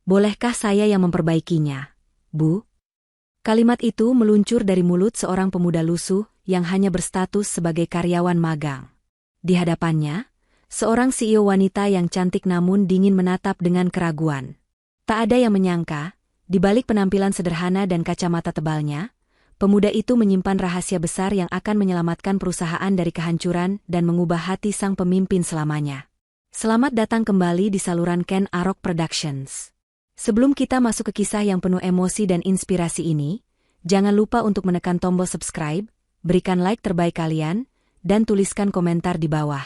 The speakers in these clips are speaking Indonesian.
Bolehkah saya yang memperbaikinya, Bu? Kalimat itu meluncur dari mulut seorang pemuda lusuh yang hanya berstatus sebagai karyawan magang. Di hadapannya, seorang CEO wanita yang cantik namun dingin menatap dengan keraguan. Tak ada yang menyangka, di balik penampilan sederhana dan kacamata tebalnya, pemuda itu menyimpan rahasia besar yang akan menyelamatkan perusahaan dari kehancuran dan mengubah hati sang pemimpin selamanya. Selamat datang kembali di saluran Ken Arok Productions. Sebelum kita masuk ke kisah yang penuh emosi dan inspirasi ini, jangan lupa untuk menekan tombol subscribe, berikan like terbaik kalian, dan tuliskan komentar di bawah.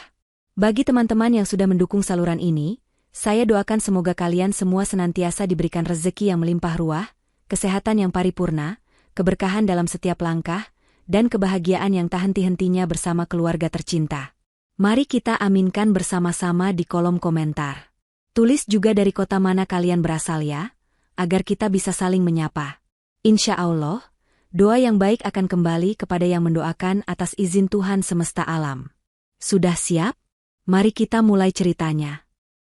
Bagi teman-teman yang sudah mendukung saluran ini, saya doakan semoga kalian semua senantiasa diberikan rezeki yang melimpah ruah, kesehatan yang paripurna, keberkahan dalam setiap langkah, dan kebahagiaan yang tak henti-hentinya bersama keluarga tercinta. Mari kita aminkan bersama-sama di kolom komentar. Tulis juga dari kota mana kalian berasal ya, agar kita bisa saling menyapa. Insya Allah, doa yang baik akan kembali kepada yang mendoakan atas izin Tuhan semesta alam. Sudah siap? Mari kita mulai ceritanya.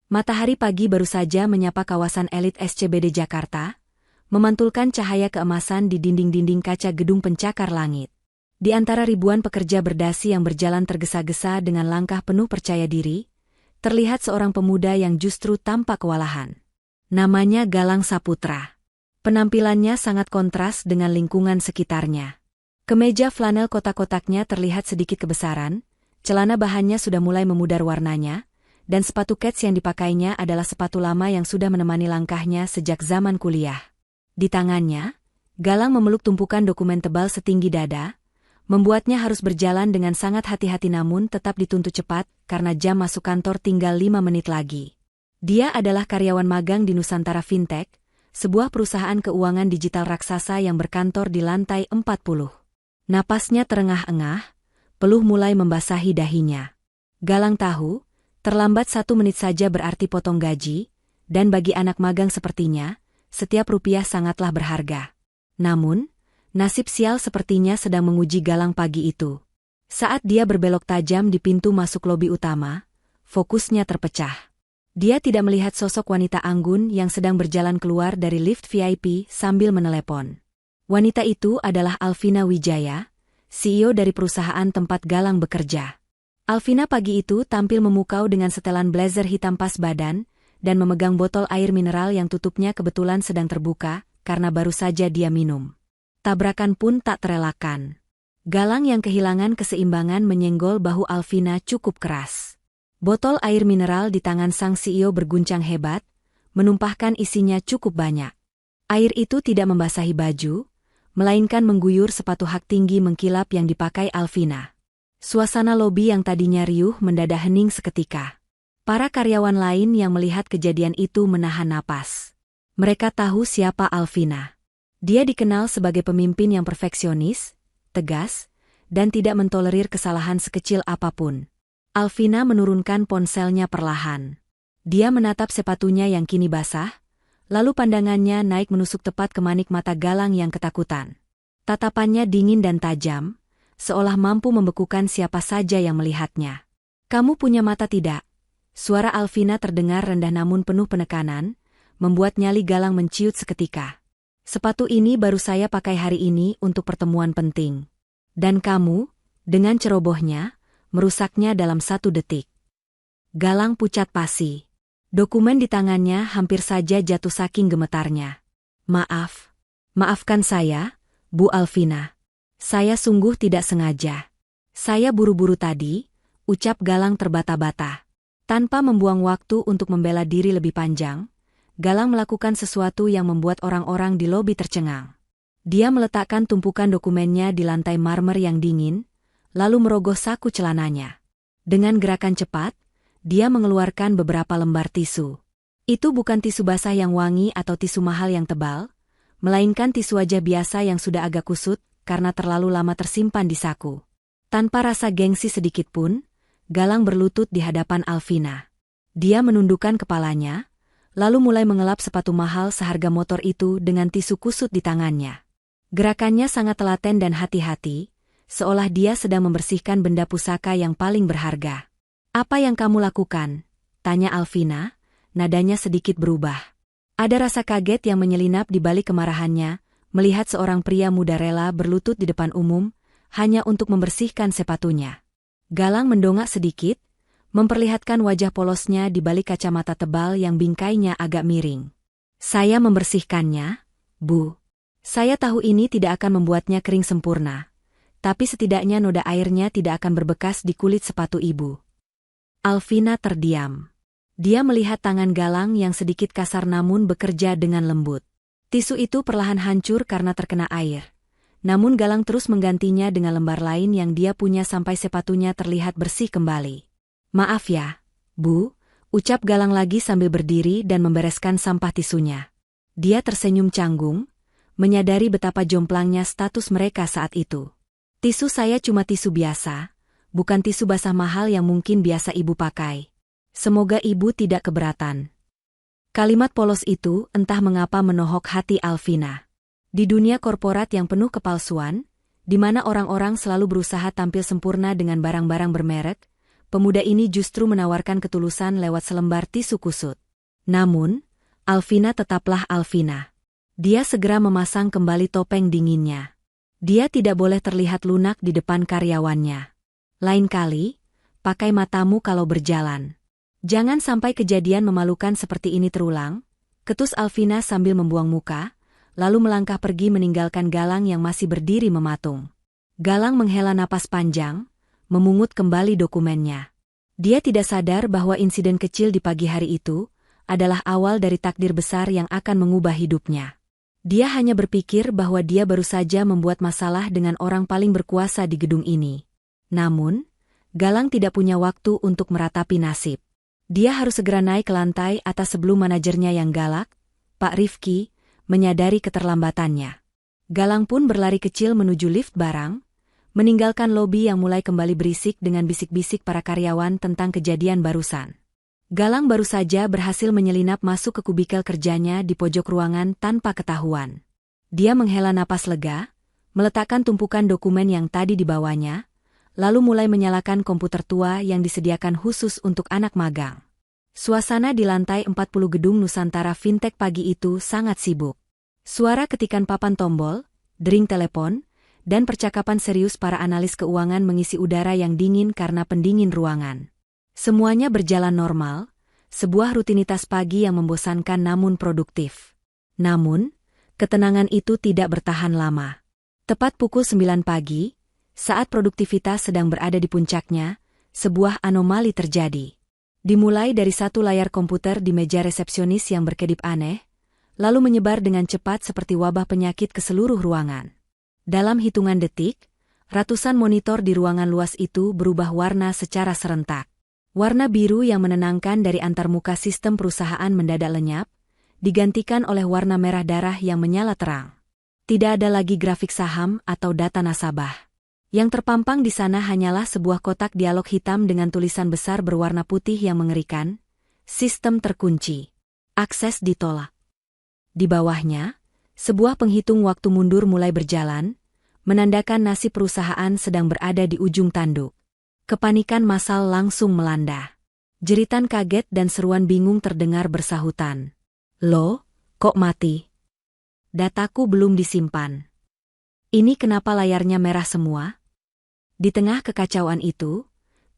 Matahari pagi baru saja menyapa kawasan elit SCBD Jakarta, memantulkan cahaya keemasan di dinding-dinding kaca gedung pencakar langit. Di antara ribuan pekerja berdasi yang berjalan tergesa-gesa dengan langkah penuh percaya diri, terlihat seorang pemuda yang justru tampak kewalahan. Namanya Galang Saputra. Penampilannya sangat kontras dengan lingkungan sekitarnya. Kemeja flanel kotak-kotaknya terlihat sedikit kebesaran, celana bahannya sudah mulai memudar warnanya, dan sepatu kets yang dipakainya adalah sepatu lama yang sudah menemani langkahnya sejak zaman kuliah. Di tangannya, Galang memeluk tumpukan dokumen tebal setinggi dada, membuatnya harus berjalan dengan sangat hati-hati namun tetap dituntut cepat karena jam masuk kantor tinggal 5 menit lagi. Dia adalah karyawan magang di Nusantara Fintech, sebuah perusahaan keuangan digital raksasa yang berkantor di lantai 40. Napasnya terengah-engah, peluh mulai membasahi dahinya. Galang tahu, terlambat 1 menit saja berarti potong gaji, dan bagi anak magang sepertinya, setiap rupiah sangatlah berharga. Namun, nasib sial sepertinya sedang menguji Galang pagi itu. Saat dia berbelok tajam di pintu masuk lobi utama, fokusnya terpecah. Dia tidak melihat sosok wanita anggun yang sedang berjalan keluar dari lift VIP sambil menelepon. Wanita itu adalah Alvina Wijaya, CEO dari perusahaan tempat Galang bekerja. Alvina pagi itu tampil memukau dengan setelan blazer hitam pas badan dan memegang botol air mineral yang tutupnya kebetulan sedang terbuka karena baru saja dia minum. Tabrakan pun tak terelakkan. Galang yang kehilangan keseimbangan menyenggol bahu Alvina cukup keras. Botol air mineral di tangan sang CEO berguncang hebat, menumpahkan isinya cukup banyak. Air itu tidak membasahi baju, melainkan mengguyur sepatu hak tinggi mengkilap yang dipakai Alvina. Suasana lobi yang tadinya riuh mendadak hening seketika. Para karyawan lain yang melihat kejadian itu menahan napas. Mereka tahu siapa Alvina. Dia dikenal sebagai pemimpin yang perfeksionis, tegas, dan tidak mentolerir kesalahan sekecil apapun. Alvina menurunkan ponselnya perlahan. Dia menatap sepatunya yang kini basah, lalu pandangannya naik menusuk tepat ke manik mata Galang yang ketakutan. Tatapannya dingin dan tajam, seolah mampu membekukan siapa saja yang melihatnya. "Kamu punya mata tidak?" Suara Alvina terdengar rendah namun penuh penekanan, membuat nyali Galang menciut seketika. "Sepatu ini baru saya pakai hari ini untuk pertemuan penting. Dan kamu, dengan cerobohnya, merusaknya dalam 1 detik." Galang pucat pasi. Dokumen di tangannya hampir saja jatuh saking gemetarnya. Maafkan saya, Bu Alvina. Saya sungguh tidak sengaja. Saya buru-buru tadi," ucap Galang terbata-bata. Tanpa membuang waktu untuk membela diri lebih panjang, Galang melakukan sesuatu yang membuat orang-orang di lobi tercengang. Dia meletakkan tumpukan dokumennya di lantai marmer yang dingin, lalu merogoh saku celananya. Dengan gerakan cepat, dia mengeluarkan beberapa lembar tisu. Itu bukan tisu basah yang wangi atau tisu mahal yang tebal, melainkan tisu wajah biasa yang sudah agak kusut karena terlalu lama tersimpan di saku. Tanpa rasa gengsi sedikit pun, Galang berlutut di hadapan Alvina. Dia menundukkan kepalanya, lalu mulai mengelap sepatu mahal seharga motor itu dengan tisu kusut di tangannya. Gerakannya sangat telaten dan hati-hati, seolah dia sedang membersihkan benda pusaka yang paling berharga. "Apa yang kamu lakukan?" tanya Alvina, nadanya sedikit berubah. Ada rasa kaget yang menyelinap di balik kemarahannya, melihat seorang pria muda rela berlutut di depan umum, hanya untuk membersihkan sepatunya. Galang mendongak sedikit, memperlihatkan wajah polosnya di balik kacamata tebal yang bingkainya agak miring. Saya membersihkannya, Bu. Saya tahu ini tidak akan membuatnya kering sempurna, tapi setidaknya noda airnya tidak akan berbekas di kulit sepatu Ibu. Alvina terdiam. Dia melihat tangan Galang yang sedikit kasar namun bekerja dengan lembut. Tisu itu perlahan hancur karena terkena air. Namun Galang terus menggantinya dengan lembar lain yang dia punya sampai sepatunya terlihat bersih kembali. Maaf ya, Bu, ucap Galang lagi sambil berdiri dan membereskan sampah tisunya. Dia tersenyum canggung, menyadari betapa jomplangnya status mereka saat itu. Tisu saya cuma tisu biasa, bukan tisu basah mahal yang mungkin biasa Ibu pakai. Semoga Ibu tidak keberatan. Kalimat polos itu entah mengapa menohok hati Alvina. Di dunia korporat yang penuh kepalsuan, di mana orang-orang selalu berusaha tampil sempurna dengan barang-barang bermerek, pemuda ini justru menawarkan ketulusan lewat selembar tisu kusut. Namun, Alvina tetaplah Alvina. Dia segera memasang kembali topeng dinginnya. Dia tidak boleh terlihat lunak di depan karyawannya. Lain kali, pakai matamu kalau berjalan. Jangan sampai kejadian memalukan seperti ini terulang, ketus Alvina sambil membuang muka, lalu melangkah pergi meninggalkan Galang yang masih berdiri mematung. Galang menghela napas panjang, memungut kembali dokumennya. Dia tidak sadar bahwa insiden kecil di pagi hari itu adalah awal dari takdir besar yang akan mengubah hidupnya. Dia hanya berpikir bahwa dia baru saja membuat masalah dengan orang paling berkuasa di gedung ini. Namun, Galang tidak punya waktu untuk meratapi nasib. Dia harus segera naik ke lantai atas sebelum manajernya yang galak, Pak Rifki, menyadari keterlambatannya. Galang pun berlari kecil menuju lift barang, meninggalkan lobi yang mulai kembali berisik dengan bisik-bisik para karyawan tentang kejadian barusan. Galang baru saja berhasil menyelinap masuk ke kubikel kerjanya di pojok ruangan tanpa ketahuan. Dia menghela napas lega, meletakkan tumpukan dokumen yang tadi dibawanya, lalu mulai menyalakan komputer tua yang disediakan khusus untuk anak magang. Suasana di lantai 40 gedung Nusantara Fintech pagi itu sangat sibuk. Suara ketikan papan tombol, dering telepon, dan percakapan serius para analis keuangan mengisi udara yang dingin karena pendingin ruangan. Semuanya berjalan normal, sebuah rutinitas pagi yang membosankan namun produktif. Namun, ketenangan itu tidak bertahan lama. Tepat pukul 9 pagi, saat produktivitas sedang berada di puncaknya, sebuah anomali terjadi. Dimulai dari satu layar komputer di meja resepsionis yang berkedip aneh, lalu menyebar dengan cepat seperti wabah penyakit ke seluruh ruangan. Dalam hitungan detik, ratusan monitor di ruangan luas itu berubah warna secara serentak. Warna biru yang menenangkan dari antarmuka sistem perusahaan mendadak lenyap, digantikan oleh warna merah darah yang menyala terang. Tidak ada lagi grafik saham atau data nasabah. Yang terpampang di sana hanyalah sebuah kotak dialog hitam dengan tulisan besar berwarna putih yang mengerikan, sistem terkunci. Akses ditolak. Di bawahnya, sebuah penghitung waktu mundur mulai berjalan, menandakan nasib perusahaan sedang berada di ujung tanduk. Kepanikan massal langsung melanda. Jeritan kaget dan seruan bingung terdengar bersahutan. Loh, kok mati? Dataku belum disimpan. Ini kenapa layarnya merah semua? Di tengah kekacauan itu,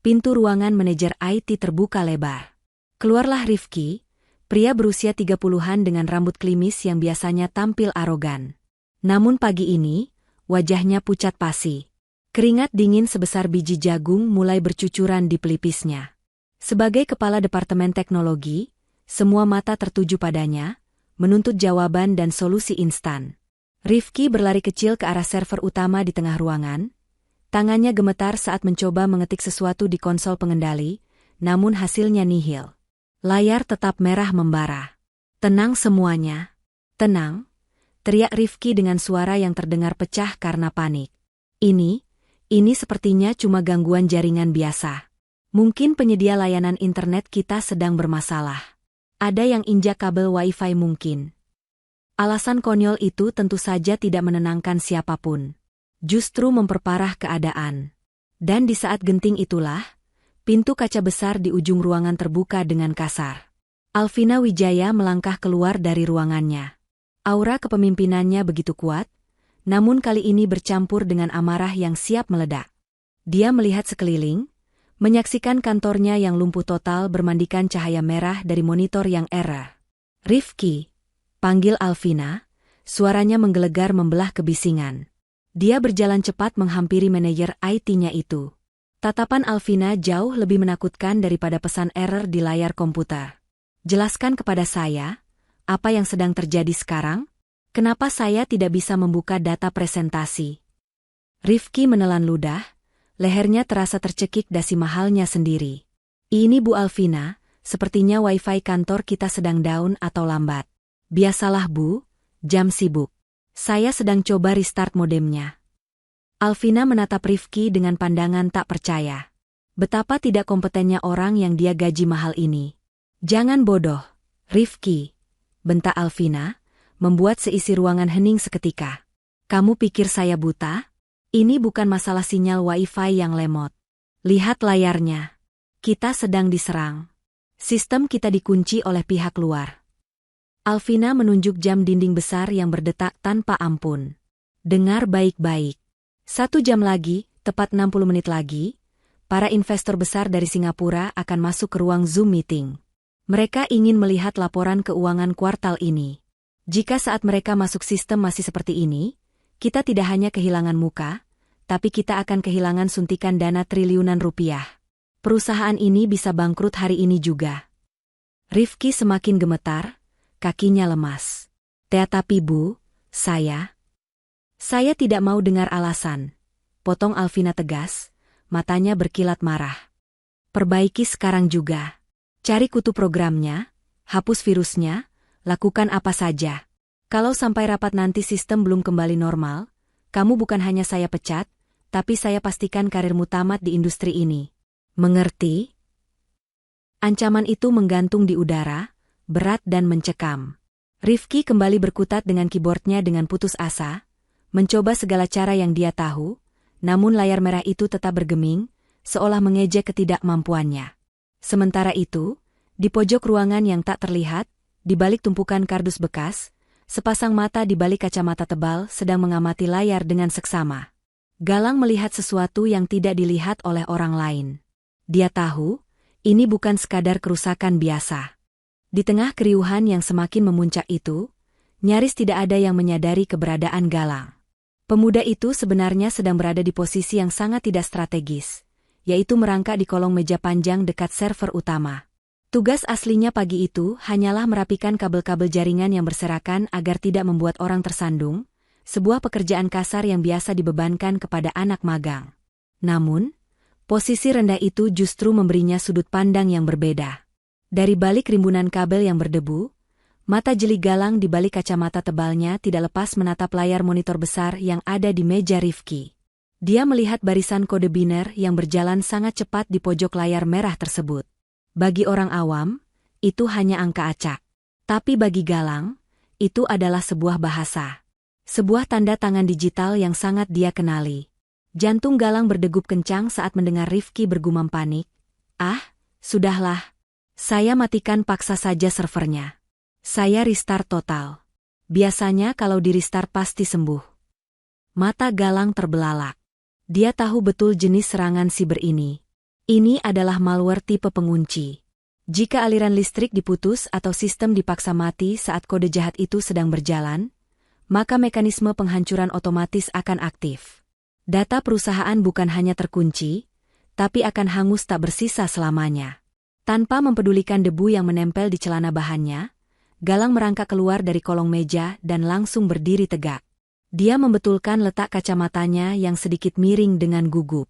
pintu ruangan manajer IT terbuka lebar. Keluarlah Rifki, pria berusia 30-an dengan rambut klimis yang biasanya tampil arogan. Namun pagi ini, wajahnya pucat pasi. Keringat dingin sebesar biji jagung mulai bercucuran di pelipisnya. Sebagai kepala departemen teknologi, semua mata tertuju padanya, menuntut jawaban dan solusi instan. Rifki berlari kecil ke arah server utama di tengah ruangan. Tangannya gemetar saat mencoba mengetik sesuatu di konsol pengendali, namun hasilnya nihil. Layar tetap merah membara. Tenang semuanya. Tenang, teriak Rifki dengan suara yang terdengar pecah karena panik. Ini sepertinya cuma gangguan jaringan biasa. Mungkin penyedia layanan internet kita sedang bermasalah. Ada yang injak kabel Wi-Fi mungkin. Alasan konyol itu tentu saja tidak menenangkan siapapun. Justru memperparah keadaan. Dan di saat genting itulah, pintu kaca besar di ujung ruangan terbuka dengan kasar. Alvina Wijaya melangkah keluar dari ruangannya. Aura kepemimpinannya begitu kuat, namun kali ini bercampur dengan amarah yang siap meledak. Dia melihat sekeliling, menyaksikan kantornya yang lumpuh total bermandikan cahaya merah dari monitor yang error. "Rifki," panggil Alvina, suaranya menggelegar membelah kebisingan. Dia berjalan cepat menghampiri manajer IT-nya itu. Tatapan Alvina jauh lebih menakutkan daripada pesan error di layar komputer. "Jelaskan kepada saya, apa yang sedang terjadi sekarang? Kenapa saya tidak bisa membuka data presentasi?" Rifki menelan ludah, lehernya terasa tercekik dasi mahalnya sendiri. "Ini Bu Alvina, sepertinya wifi kantor kita sedang down atau lambat." "Biasalah Bu, jam sibuk. Saya sedang coba restart modemnya." Alvina menatap Rifki dengan pandangan tak percaya. Betapa tidak kompetennya orang yang dia gaji mahal ini. "Jangan bodoh, Rifki," bentak Alvina, membuat seisi ruangan hening seketika. "Kamu pikir saya buta? Ini bukan masalah sinyal wifi yang lemot. Lihat layarnya. Kita sedang diserang. Sistem kita dikunci oleh pihak luar." Alvina menunjuk jam dinding besar yang berdetak tanpa ampun. "Dengar baik-baik. 1 jam lagi, tepat 60 menit lagi, para investor besar dari Singapura akan masuk ke ruang Zoom meeting. Mereka ingin melihat laporan keuangan kuartal ini. Jika saat mereka masuk sistem masih seperti ini, kita tidak hanya kehilangan muka, tapi kita akan kehilangan suntikan dana triliunan rupiah. Perusahaan ini bisa bangkrut hari ini juga." Rifki semakin gemetar, kakinya lemas. "Tetapi Bu, saya tidak mau dengar alasan," potong Alvina tegas, matanya berkilat marah. "Perbaiki sekarang juga. Cari kutu programnya, hapus virusnya, lakukan apa saja. Kalau sampai rapat nanti sistem belum kembali normal, kamu bukan hanya saya pecat, tapi saya pastikan karirmu tamat di industri ini. Mengerti?" Ancaman itu menggantung di udara, berat dan mencekam. Rifki kembali berkutat dengan keyboardnya dengan putus asa, mencoba segala cara yang dia tahu, namun layar merah itu tetap bergeming, seolah mengejek ketidakmampuannya. Sementara itu, di pojok ruangan yang tak terlihat, di balik tumpukan kardus bekas, sepasang mata di balik kacamata tebal sedang mengamati layar dengan seksama. Galang melihat sesuatu yang tidak dilihat oleh orang lain. Dia tahu, ini bukan sekadar kerusakan biasa. Di tengah keriuhan yang semakin memuncak itu, nyaris tidak ada yang menyadari keberadaan Galang. Pemuda itu sebenarnya sedang berada di posisi yang sangat tidak strategis, yaitu merangkak di kolong meja panjang dekat server utama. Tugas aslinya pagi itu hanyalah merapikan kabel-kabel jaringan yang berserakan agar tidak membuat orang tersandung, sebuah pekerjaan kasar yang biasa dibebankan kepada anak magang. Namun, posisi rendah itu justru memberinya sudut pandang yang berbeda. Dari balik rimbunan kabel yang berdebu, mata jeli Galang di balik kacamata tebalnya tidak lepas menatap layar monitor besar yang ada di meja Rifki. Dia melihat barisan kode biner yang berjalan sangat cepat di pojok layar merah tersebut. Bagi orang awam, itu hanya angka acak. Tapi bagi Galang, itu adalah sebuah bahasa. Sebuah tanda tangan digital yang sangat dia kenali. Jantung Galang berdegup kencang saat mendengar Rifki bergumam panik. "Ah, sudahlah. Saya matikan paksa saja servernya. Saya restart total. Biasanya kalau di restart pasti sembuh." Mata Galang terbelalak. Dia tahu betul jenis serangan siber ini. Ini adalah malware tipe pengunci. Jika aliran listrik diputus atau sistem dipaksa mati saat kode jahat itu sedang berjalan, maka mekanisme penghancuran otomatis akan aktif. Data perusahaan bukan hanya terkunci, tapi akan hangus tak bersisa selamanya. Tanpa mempedulikan debu yang menempel di celana bahannya, Galang merangkak keluar dari kolong meja dan langsung berdiri tegak. Dia membetulkan letak kacamatanya yang sedikit miring dengan gugup.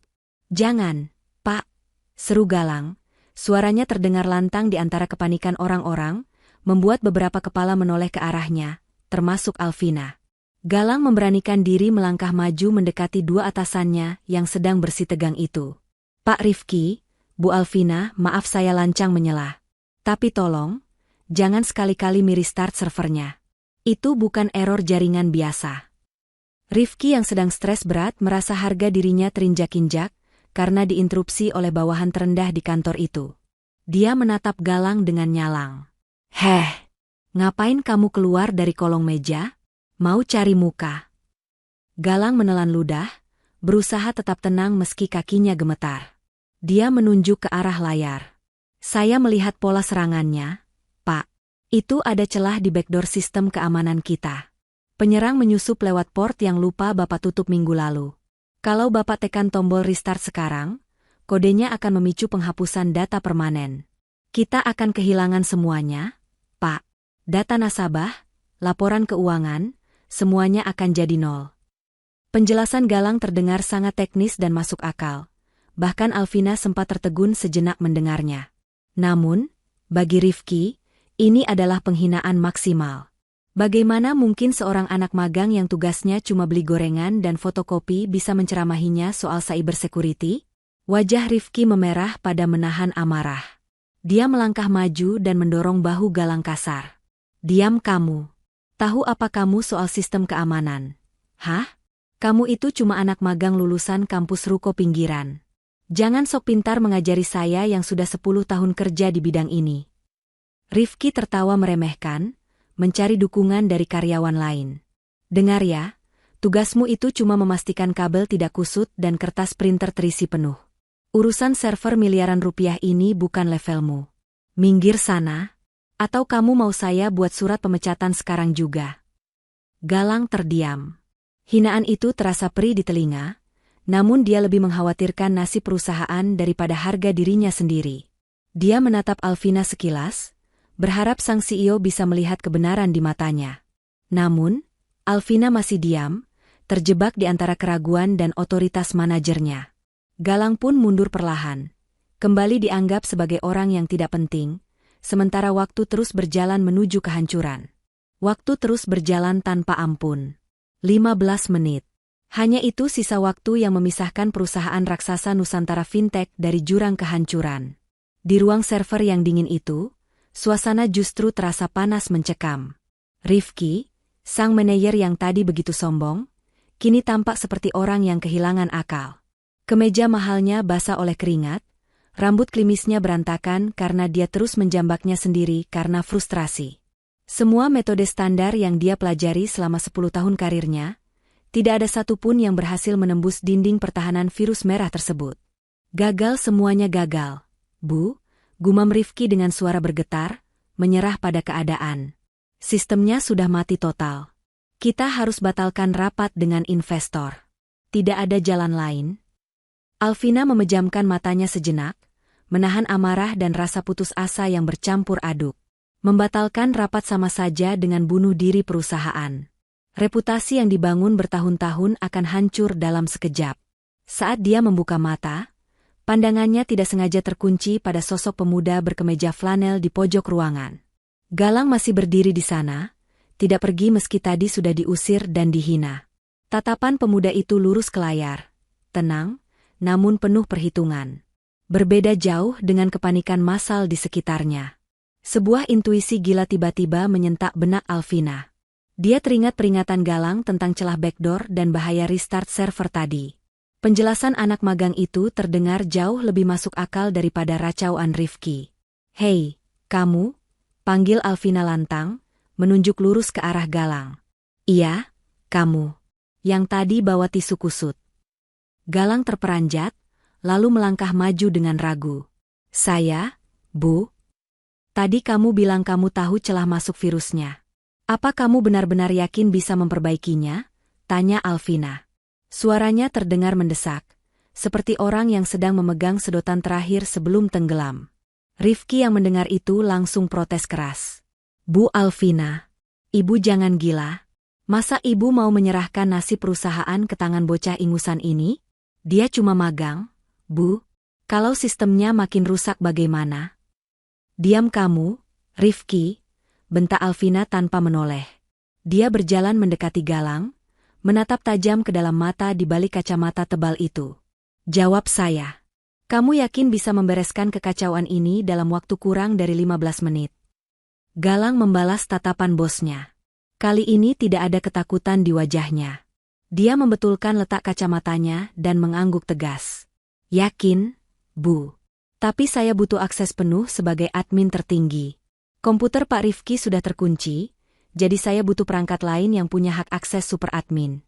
"Jangan, Pak," seru Galang. Suaranya terdengar lantang di antara kepanikan orang-orang, membuat beberapa kepala menoleh ke arahnya, termasuk Alvina. Galang memberanikan diri melangkah maju mendekati dua atasannya yang sedang bersitegang itu. "Pak Rifki, Bu Alvina, maaf saya lancang menyela. Tapi tolong, jangan sekali-kali mi-restart servernya. Itu bukan error jaringan biasa." Rifki yang sedang stres berat merasa harga dirinya terinjak-injak karena diinterupsi oleh bawahan terendah di kantor itu. Dia menatap Galang dengan nyalang. Heh, ngapain kamu keluar dari kolong meja? Mau cari muka? Galang menelan ludah, berusaha tetap tenang meski kakinya gemetar. Dia menunjuk ke arah layar. Saya melihat pola serangannya, Pak. Itu ada celah di backdoor sistem keamanan kita. Penyerang menyusup lewat port yang lupa Bapak tutup minggu lalu. Kalau Bapak tekan tombol restart sekarang, kodenya akan memicu penghapusan data permanen. Kita akan kehilangan semuanya, Pak. Data nasabah, laporan keuangan, semuanya akan jadi nol. Penjelasan Galang terdengar sangat teknis dan masuk akal. Bahkan Alvina sempat tertegun sejenak mendengarnya. Namun, bagi Rifki, ini adalah penghinaan maksimal. Bagaimana mungkin seorang anak magang yang tugasnya cuma beli gorengan dan fotokopi bisa menceramahinya soal cyber security? Wajah Rifki memerah pada menahan amarah. Dia melangkah maju dan mendorong bahu Galang kasar. Diam kamu. Tahu apa kamu soal sistem keamanan? Hah? Kamu itu cuma anak magang lulusan kampus ruko pinggiran. Jangan sok pintar mengajari saya yang sudah 10 tahun kerja di bidang ini. Rifki tertawa meremehkan, mencari dukungan dari karyawan lain. Dengar ya, tugasmu itu cuma memastikan kabel tidak kusut dan kertas printer terisi penuh. Urusan server miliaran rupiah ini bukan levelmu. Minggir sana, atau kamu mau saya buat surat pemecatan sekarang juga? Galang terdiam. Hinaan itu terasa perih di telinga, namun dia lebih mengkhawatirkan nasib perusahaan daripada harga dirinya sendiri. Dia menatap Alvina sekilas, berharap sang CEO bisa melihat kebenaran di matanya. Namun, Alvina masih diam, terjebak di antara keraguan dan otoritas manajernya. Galang pun mundur perlahan, kembali dianggap sebagai orang yang tidak penting, sementara waktu terus berjalan menuju kehancuran. Waktu terus berjalan tanpa ampun. 15 menit. Hanya itu sisa waktu yang memisahkan perusahaan raksasa Nusantara Fintech dari jurang kehancuran. Di ruang server yang dingin itu, suasana justru terasa panas mencekam. Rifki, sang manajer yang tadi begitu sombong, kini tampak seperti orang yang kehilangan akal. Kemeja mahalnya basah oleh keringat, rambut klimisnya berantakan karena dia terus menjambaknya sendiri karena frustrasi. Semua metode standar yang dia pelajari selama 10 tahun karirnya, tidak ada satupun yang berhasil menembus dinding pertahanan virus merah tersebut. Gagal, semuanya gagal. Bu, gumam Rifki dengan suara bergetar, menyerah pada keadaan. Sistemnya sudah mati total. Kita harus batalkan rapat dengan investor. Tidak ada jalan lain. Alvina memejamkan matanya sejenak, menahan amarah dan rasa putus asa yang bercampur aduk. Membatalkan rapat sama saja dengan bunuh diri perusahaan. Reputasi yang dibangun bertahun-tahun akan hancur dalam sekejap. Saat dia membuka mata, pandangannya tidak sengaja terkunci pada sosok pemuda berkemeja flanel di pojok ruangan. Galang masih berdiri di sana, tidak pergi meski tadi sudah diusir dan dihina. Tatapan pemuda itu lurus ke layar, tenang, namun penuh perhitungan. Berbeda jauh dengan kepanikan massal di sekitarnya. Sebuah intuisi gila tiba-tiba menyentak benak Alvina. Dia teringat peringatan Galang tentang celah backdoor dan bahaya restart server tadi. Penjelasan anak magang itu terdengar jauh lebih masuk akal daripada racauan Rifki. "Hei, kamu," panggil Alvina lantang, menunjuk lurus ke arah Galang. "Iya, kamu. Yang tadi bawa tisu kusut." Galang terperanjat, lalu melangkah maju dengan ragu. "Saya, Bu? Tadi kamu bilang kamu tahu celah masuk virusnya. Apa kamu benar-benar yakin bisa memperbaikinya?" tanya Alvina. Suaranya terdengar mendesak, seperti orang yang sedang memegang sedotan terakhir sebelum tenggelam. Rifki yang mendengar itu langsung protes keras. "Bu Alvina, Ibu jangan gila. Masa Ibu mau menyerahkan nasib perusahaan ke tangan bocah ingusan ini? Dia cuma magang, Bu. Kalau sistemnya makin rusak bagaimana?" "Diam kamu, Rifki," bentak Alvina tanpa menoleh. Dia berjalan mendekati Galang, menatap tajam ke dalam mata di balik kacamata tebal itu. "Jawab saya. Kamu yakin bisa membereskan kekacauan ini dalam waktu kurang dari 15 menit?" Galang membalas tatapan bosnya. Kali ini tidak ada ketakutan di wajahnya. Dia membetulkan letak kacamatanya dan mengangguk tegas. "Yakin, Bu. Tapi saya butuh akses penuh sebagai admin tertinggi. Komputer Pak Rifki sudah terkunci, jadi saya butuh perangkat lain yang punya hak akses super admin.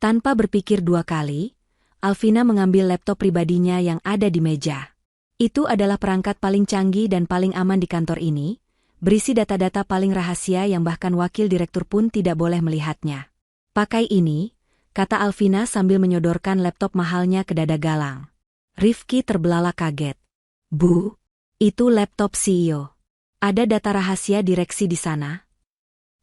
Tanpa berpikir dua kali, Alvina mengambil laptop pribadinya yang ada di meja. Itu adalah perangkat paling canggih dan paling aman di kantor ini, berisi data-data paling rahasia yang bahkan wakil direktur pun tidak boleh melihatnya. Pakai ini, kata Alvina sambil menyodorkan laptop mahalnya ke dada Galang. Rifki terbelalak kaget. Bu, itu laptop CEO. Ada data rahasia direksi di sana?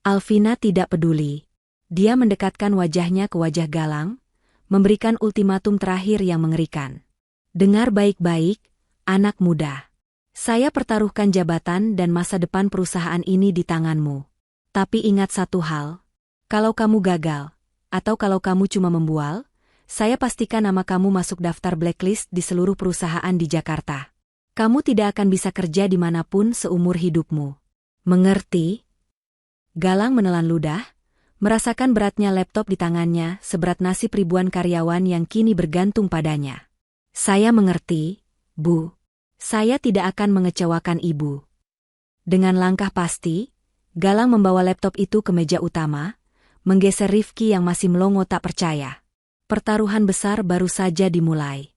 Alvina tidak peduli. Dia mendekatkan wajahnya ke wajah Galang, memberikan ultimatum terakhir yang mengerikan. Dengar baik-baik, anak muda. Saya pertaruhkan jabatan dan masa depan perusahaan ini di tanganmu. Tapi ingat satu hal, kalau kamu gagal, atau kalau kamu cuma membual, saya pastikan nama kamu masuk daftar blacklist di seluruh perusahaan di Jakarta. Kamu tidak akan bisa kerja dimanapun seumur hidupmu. Mengerti? Galang menelan ludah, merasakan beratnya laptop di tangannya seberat nasib ribuan karyawan yang kini bergantung padanya. Saya mengerti, Bu. Saya tidak akan mengecewakan Ibu. Dengan langkah pasti, Galang membawa laptop itu ke meja utama, menggeser Rifki yang masih melongo tak percaya. Pertaruhan besar baru saja dimulai.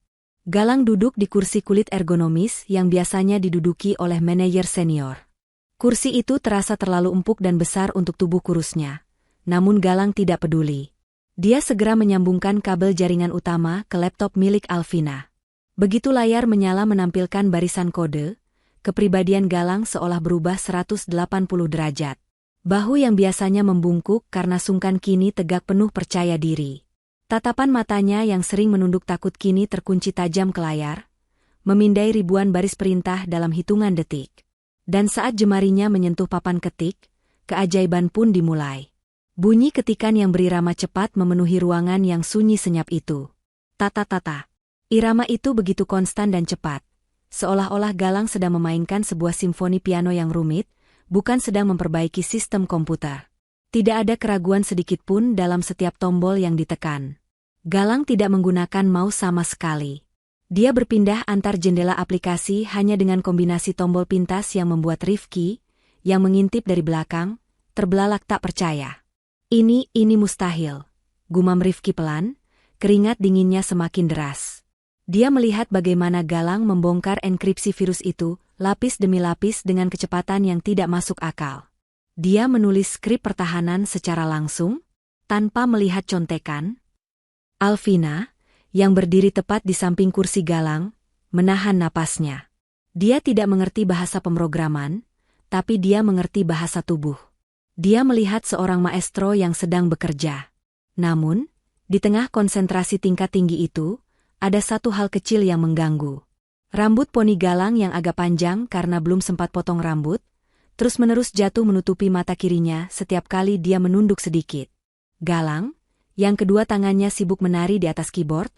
Galang duduk di kursi kulit ergonomis yang biasanya diduduki oleh manajer senior. Kursi itu terasa terlalu empuk dan besar untuk tubuh kurusnya. Namun Galang tidak peduli. Dia segera menyambungkan kabel jaringan utama ke laptop milik Alvina. Begitu layar menyala menampilkan barisan kode, kepribadian Galang seolah berubah 180 derajat. Bahu yang biasanya membungkuk karena sungkan kini tegak penuh percaya diri. Tatapan matanya yang sering menunduk takut kini terkunci tajam ke layar, memindai ribuan baris perintah dalam hitungan detik. Dan saat jemarinya menyentuh papan ketik, keajaiban pun dimulai. Bunyi ketikan yang berirama cepat memenuhi ruangan yang sunyi senyap itu. Tata-tata. Irama itu begitu konstan dan cepat, seolah-olah Galang sedang memainkan sebuah simfoni piano yang rumit, bukan sedang memperbaiki sistem komputer. Tidak ada keraguan sedikitpun dalam setiap tombol yang ditekan. Galang tidak menggunakan mouse sama sekali. Dia berpindah antar jendela aplikasi hanya dengan kombinasi tombol pintas yang membuat Rifki, yang mengintip dari belakang, terbelalak tak percaya. Ini mustahil, gumam Rifki pelan, keringat dinginnya semakin deras. Dia melihat bagaimana Galang membongkar enkripsi virus itu, lapis demi lapis dengan kecepatan yang tidak masuk akal. Dia menulis skrip pertahanan secara langsung, tanpa melihat contekan. Alvina, yang berdiri tepat di samping kursi Galang, menahan napasnya. Dia tidak mengerti bahasa pemrograman, tapi dia mengerti bahasa tubuh. Dia melihat seorang maestro yang sedang bekerja. Namun, di tengah konsentrasi tingkat tinggi itu, ada satu hal kecil yang mengganggu. Rambut poni Galang yang agak panjang karena belum sempat potong rambut, terus-menerus jatuh menutupi mata kirinya setiap kali dia menunduk sedikit. Galang, yang kedua tangannya sibuk menari di atas keyboard,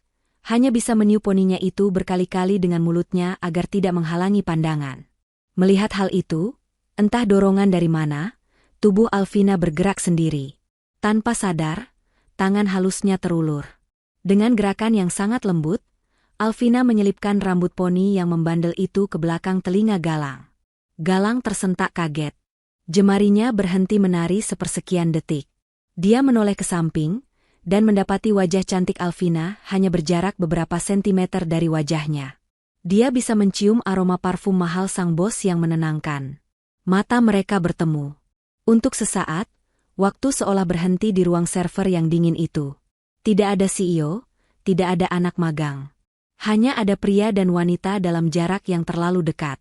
hanya bisa meniup poninya itu berkali-kali dengan mulutnya agar tidak menghalangi pandangan. Melihat hal itu, entah dorongan dari mana, tubuh Alvina bergerak sendiri. Tanpa sadar, tangan halusnya terulur. Dengan gerakan yang sangat lembut, Alvina menyelipkan rambut poni yang membandel itu ke belakang telinga Galang. Galang tersentak kaget. Jemarinya berhenti menari sepersekian detik. Dia menoleh ke samping, dan mendapati wajah cantik Alvina hanya berjarak beberapa sentimeter dari wajahnya. Dia bisa mencium aroma parfum mahal sang bos yang menenangkan. Mata mereka bertemu. Untuk sesaat, waktu seolah berhenti di ruang server yang dingin itu. Tidak ada CEO, tidak ada anak magang. Hanya ada pria dan wanita dalam jarak yang terlalu dekat.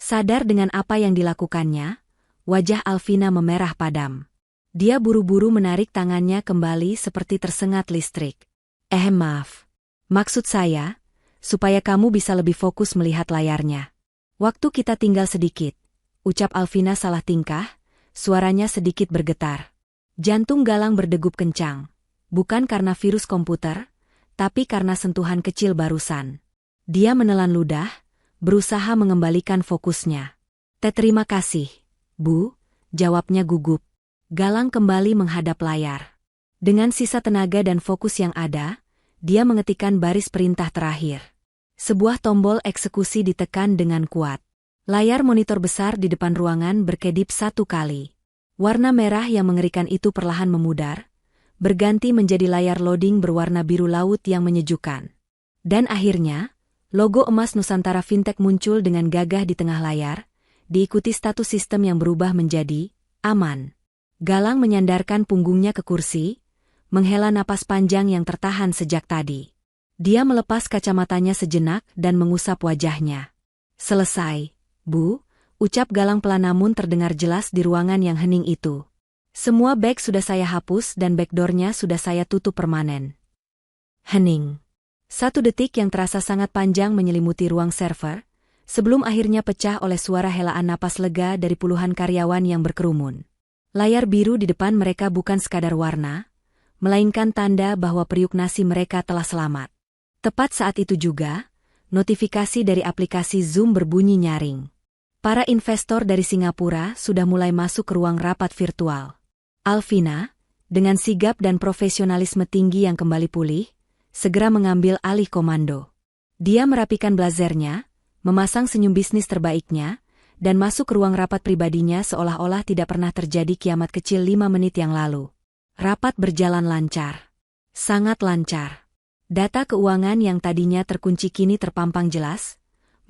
Sadar dengan apa yang dilakukannya, wajah Alvina memerah padam. Dia buru-buru menarik tangannya kembali seperti tersengat listrik. Maaf. Maksud saya, supaya kamu bisa lebih fokus melihat layarnya. Waktu kita tinggal sedikit, ucap Alvina salah tingkah, suaranya sedikit bergetar. Jantung Galang berdegup kencang, bukan karena virus komputer, tapi karena sentuhan kecil barusan. Dia menelan ludah, berusaha mengembalikan fokusnya. Terima kasih, Bu, jawabnya gugup. Galang kembali menghadap layar. Dengan sisa tenaga dan fokus yang ada, dia mengetikkan baris perintah terakhir. Sebuah tombol eksekusi ditekan dengan kuat. Layar monitor besar di depan ruangan berkedip satu kali. Warna merah yang mengerikan itu perlahan memudar, berganti menjadi layar loading berwarna biru laut yang menyejukkan. Dan akhirnya, logo emas Nusantara Fintech muncul dengan gagah di tengah layar, diikuti status sistem yang berubah menjadi aman. Galang menyandarkan punggungnya ke kursi, menghela napas panjang yang tertahan sejak tadi. Dia melepas kacamatanya sejenak dan mengusap wajahnya. Selesai, Bu, ucap Galang pelan namun terdengar jelas di ruangan yang hening itu. Semua bag sudah saya hapus dan backdoornya sudah saya tutup permanen. Hening. 1 detik yang terasa sangat panjang menyelimuti ruang server, sebelum akhirnya pecah oleh suara helaan napas lega dari puluhan karyawan yang berkerumun. Layar biru di depan mereka bukan sekadar warna, melainkan tanda bahwa periuk nasi mereka telah selamat. Tepat saat itu juga, notifikasi dari aplikasi Zoom berbunyi nyaring. Para investor dari Singapura sudah mulai masuk ke ruang rapat virtual. Alvina, dengan sigap dan profesionalisme tinggi yang kembali pulih, segera mengambil alih komando. Dia merapikan blazernya, memasang senyum bisnis terbaiknya, dan masuk ke ruang rapat pribadinya seolah-olah tidak pernah terjadi kiamat kecil 5 menit yang lalu. Rapat berjalan lancar. Sangat lancar. Data keuangan yang tadinya terkunci kini terpampang jelas,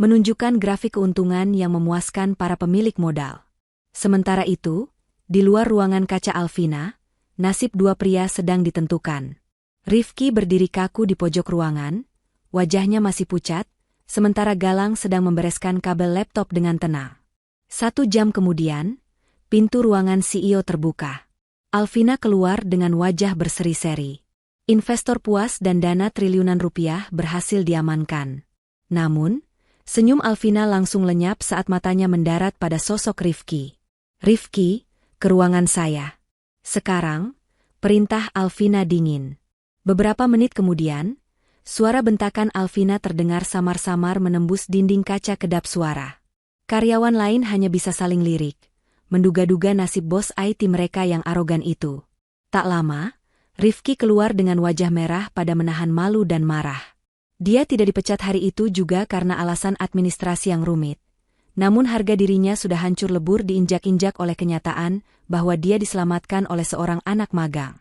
menunjukkan grafik keuntungan yang memuaskan para pemilik modal. Sementara itu, di luar ruangan kaca Alvina, nasib 2 pria sedang ditentukan. Rifki berdiri kaku di pojok ruangan, wajahnya masih pucat, sementara Galang sedang membereskan kabel laptop dengan tenang. 1 jam kemudian, pintu ruangan CEO terbuka. Alvina keluar dengan wajah berseri-seri. Investor puas dan dana triliunan rupiah berhasil diamankan. Namun, senyum Alvina langsung lenyap saat matanya mendarat pada sosok Rifki. Rifki, ke ruangan saya. Sekarang, perintah Alvina dingin. Beberapa menit kemudian, suara bentakan Alvina terdengar samar-samar menembus dinding kaca kedap suara. Karyawan lain hanya bisa saling lirik, menduga-duga nasib bos IT mereka yang arogan itu. Tak lama, Rifki keluar dengan wajah merah pada menahan malu dan marah. Dia tidak dipecat hari itu juga karena alasan administrasi yang rumit. Namun harga dirinya sudah hancur lebur diinjak-injak oleh kenyataan bahwa dia diselamatkan oleh seorang anak magang.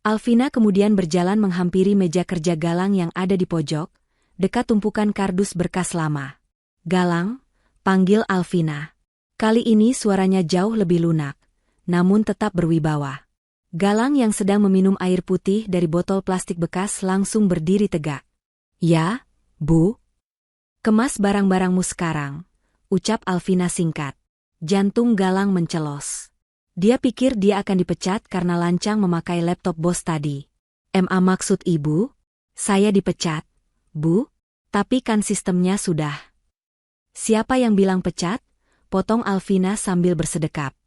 Alvina kemudian berjalan menghampiri meja kerja Galang yang ada di pojok, dekat tumpukan kardus berkas lama. Galang, panggil Alvina. Kali ini suaranya jauh lebih lunak, namun tetap berwibawa. Galang yang sedang meminum air putih dari botol plastik bekas langsung berdiri tegak. Ya, Bu. Kemas barang-barangmu sekarang, ucap Alvina singkat. Jantung Galang mencelos. Dia pikir dia akan dipecat karena lancang memakai laptop bos tadi. Maksud ibu? Saya dipecat, Bu? Tapi kan sistemnya sudah. Siapa yang bilang pecat? Potong Alvina sambil bersedekap.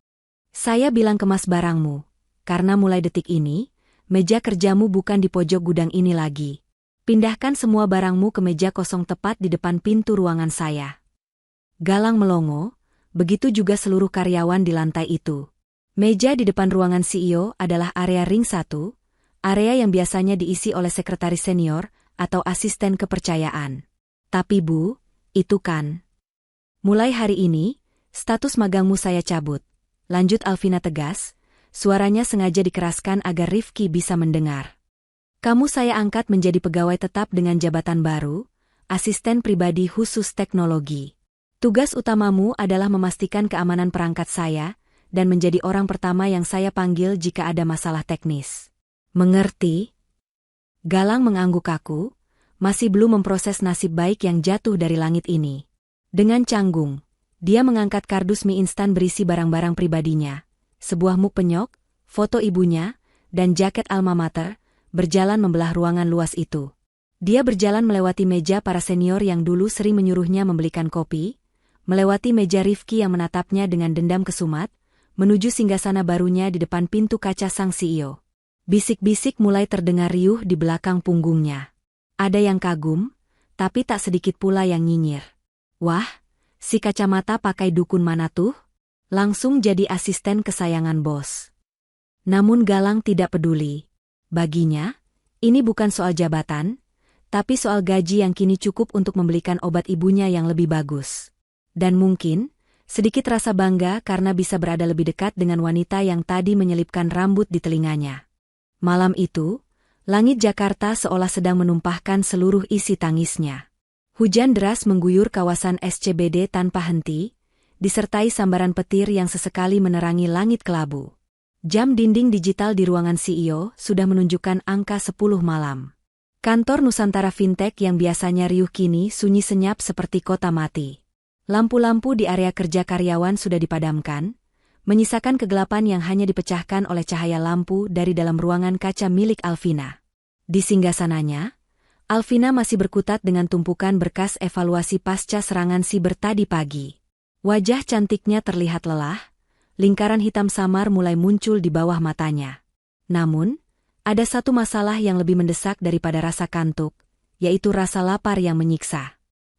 Saya bilang kemas barangmu. Karena mulai detik ini, meja kerjamu bukan di pojok gudang ini lagi. Pindahkan semua barangmu ke meja kosong tepat di depan pintu ruangan saya. Galang melongo, begitu juga seluruh karyawan di lantai itu. Meja di depan ruangan CEO adalah area ring 1, area yang biasanya diisi oleh sekretaris senior atau asisten kepercayaan. Tapi Bu, itu kan. Mulai hari ini, status magangmu saya cabut. Lanjut Alvina tegas. Suaranya sengaja dikeraskan agar Rifki bisa mendengar. Kamu saya angkat menjadi pegawai tetap dengan jabatan baru, asisten pribadi khusus teknologi. Tugas utamamu adalah memastikan keamanan perangkat saya, dan menjadi orang pertama yang saya panggil jika ada masalah teknis. Mengerti? Galang mengangguk kaku, masih belum memproses nasib baik yang jatuh dari langit ini. Dengan canggung, dia mengangkat kardus mie instan berisi barang-barang pribadinya. Sebuah muk penyok, foto ibunya, dan jaket alma mater, berjalan membelah ruangan luas itu. Dia berjalan melewati meja para senior yang dulu sering menyuruhnya membelikan kopi, melewati meja Rifki yang menatapnya dengan dendam kesumat, menuju singgasana barunya di depan pintu kaca sang CEO. Bisik-bisik mulai terdengar riuh di belakang punggungnya. Ada yang kagum, tapi tak sedikit pula yang nyinyir. Wah, si kacamata pakai dukun mana tuh? Langsung jadi asisten kesayangan bos. Namun Galang tidak peduli. Baginya, ini bukan soal jabatan, tapi soal gaji yang kini cukup untuk membelikan obat ibunya yang lebih bagus. Dan mungkin, Sedikit rasa bangga karena bisa berada lebih dekat dengan wanita yang tadi menyelipkan rambut di telinganya. Malam itu, langit Jakarta seolah sedang menumpahkan seluruh isi tangisnya. Hujan deras mengguyur kawasan SCBD tanpa henti, disertai sambaran petir yang sesekali menerangi langit kelabu. Jam dinding digital di ruangan CEO sudah menunjukkan angka 10 malam. Kantor Nusantara Fintech yang biasanya riuh kini sunyi senyap seperti kota mati. Lampu-lampu di area kerja karyawan sudah dipadamkan, menyisakan kegelapan yang hanya dipecahkan oleh cahaya lampu dari dalam ruangan kaca milik Alvina. Di singgasananya, Alvina masih berkutat dengan tumpukan berkas evaluasi pasca serangan siber tadi pagi. Wajah cantiknya terlihat lelah, lingkaran hitam samar mulai muncul di bawah matanya. Namun, ada satu masalah yang lebih mendesak daripada rasa kantuk, yaitu rasa lapar yang menyiksa.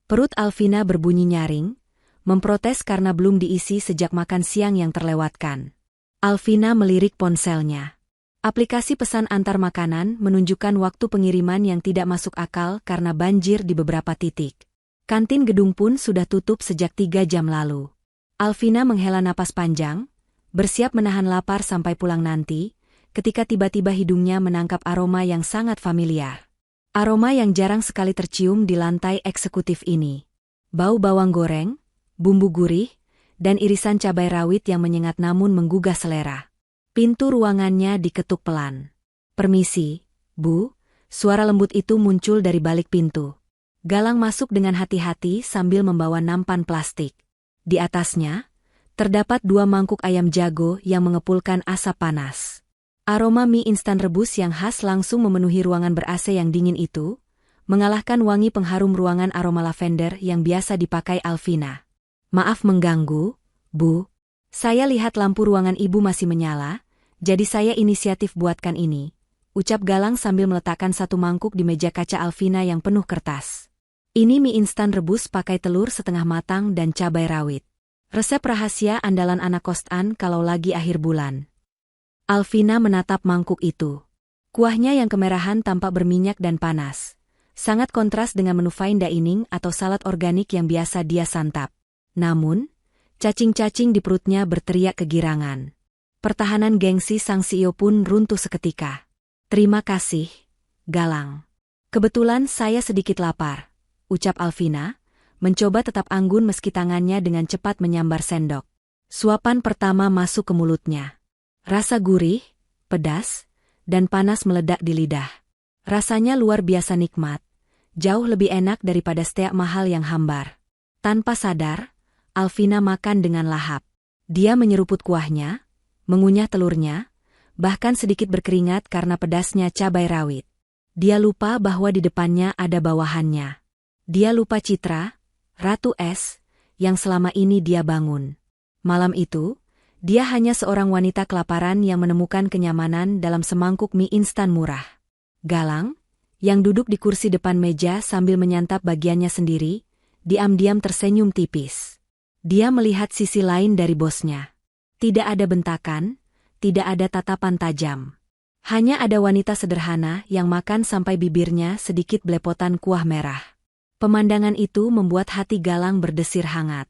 Perut Alvina berbunyi nyaring, memprotes karena belum diisi sejak makan siang yang terlewatkan. Alvina melirik ponselnya. Aplikasi pesan antar makanan menunjukkan waktu pengiriman yang tidak masuk akal karena banjir di beberapa titik. Kantin gedung pun sudah tutup sejak 3 jam lalu. Alvina menghela napas panjang, bersiap menahan lapar sampai pulang nanti, ketika tiba-tiba hidungnya menangkap aroma yang sangat familiar. Aroma yang jarang sekali tercium di lantai eksekutif ini. Bau bawang goreng, bumbu gurih, dan irisan cabai rawit yang menyengat namun menggugah selera. Pintu ruangannya diketuk pelan. "Permisi, Bu," suara lembut itu muncul dari balik pintu. Galang masuk dengan hati-hati sambil membawa nampan plastik. Di atasnya, terdapat 2 mangkuk ayam jago yang mengepulkan asap panas. Aroma mie instan rebus yang khas langsung memenuhi ruangan ber-AC yang dingin itu, mengalahkan wangi pengharum ruangan aroma lavender yang biasa dipakai Alvina. "Maaf mengganggu, Bu. Saya lihat lampu ruangan Ibu masih menyala, jadi saya inisiatif buatkan ini," ucap Galang sambil meletakkan 1 mangkuk di meja kaca Alvina yang penuh kertas. "Ini mie instan rebus pakai telur setengah matang dan cabai rawit. Resep rahasia andalan anak kosan kalau lagi akhir bulan." Alvina menatap mangkuk itu. Kuahnya yang kemerahan tampak berminyak dan panas. Sangat kontras dengan menu fine dining atau salad organik yang biasa dia santap. Namun, cacing-cacing di perutnya berteriak kegirangan. Pertahanan gengsi sang CEO pun runtuh seketika. "Terima kasih, Galang. Kebetulan saya sedikit lapar," ucap Alvina, mencoba tetap anggun meski tangannya dengan cepat menyambar sendok. Suapan pertama masuk ke mulutnya. Rasa gurih, pedas, dan panas meledak di lidah. Rasanya luar biasa nikmat, jauh lebih enak daripada steak mahal yang hambar. Tanpa sadar, Alvina makan dengan lahap. Dia menyeruput kuahnya, mengunyah telurnya, bahkan sedikit berkeringat karena pedasnya cabai rawit. Dia lupa bahwa di depannya ada bawahannya. Dia lupa Citra, Ratu Es, yang selama ini dia bangun. Malam itu, dia hanya seorang wanita kelaparan yang menemukan kenyamanan dalam semangkuk mie instan murah. Galang, yang duduk di kursi depan meja sambil menyantap bagiannya sendiri, diam-diam tersenyum tipis. Dia melihat sisi lain dari bosnya. Tidak ada bentakan, tidak ada tatapan tajam. Hanya ada wanita sederhana yang makan sampai bibirnya sedikit belepotan kuah merah. Pemandangan itu membuat hati Galang berdesir hangat.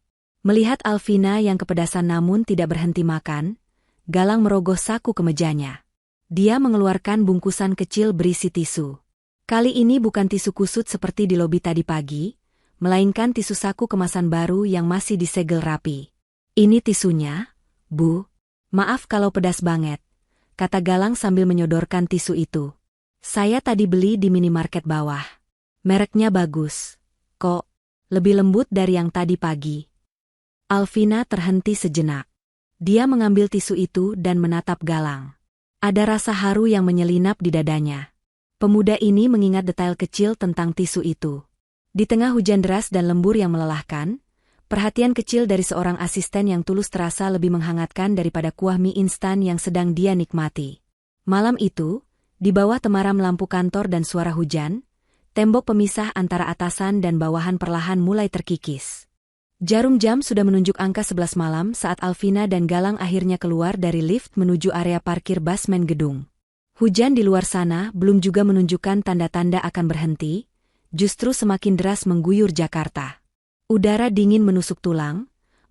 Melihat Alvina yang kepedasan namun tidak berhenti makan, Galang merogoh saku ke mejanya. Dia mengeluarkan bungkusan kecil berisi tisu. Kali ini bukan tisu kusut seperti di lobi tadi pagi, melainkan tisu saku kemasan baru yang masih disegel rapi. "Ini tisunya, Bu. Maaf kalau pedas banget," kata Galang sambil menyodorkan tisu itu. "Saya tadi beli di minimarket bawah. Mereknya bagus, kok. Lebih lembut dari yang tadi pagi." Alvina terhenti sejenak. Dia mengambil tisu itu dan menatap Galang. Ada rasa haru yang menyelinap di dadanya. Pemuda ini mengingat detail kecil tentang tisu itu. Di tengah hujan deras dan lembur yang melelahkan, perhatian kecil dari seorang asisten yang tulus terasa lebih menghangatkan daripada kuah mie instan yang sedang dia nikmati. Malam itu, di bawah temaram lampu kantor dan suara hujan, tembok pemisah antara atasan dan bawahan perlahan mulai terkikis. Jarum jam sudah menunjuk angka 11 malam saat Alvina dan Galang akhirnya keluar dari lift menuju area parkir basement gedung. Hujan di luar sana belum juga menunjukkan tanda-tanda akan berhenti, justru semakin deras mengguyur Jakarta. Udara dingin menusuk tulang,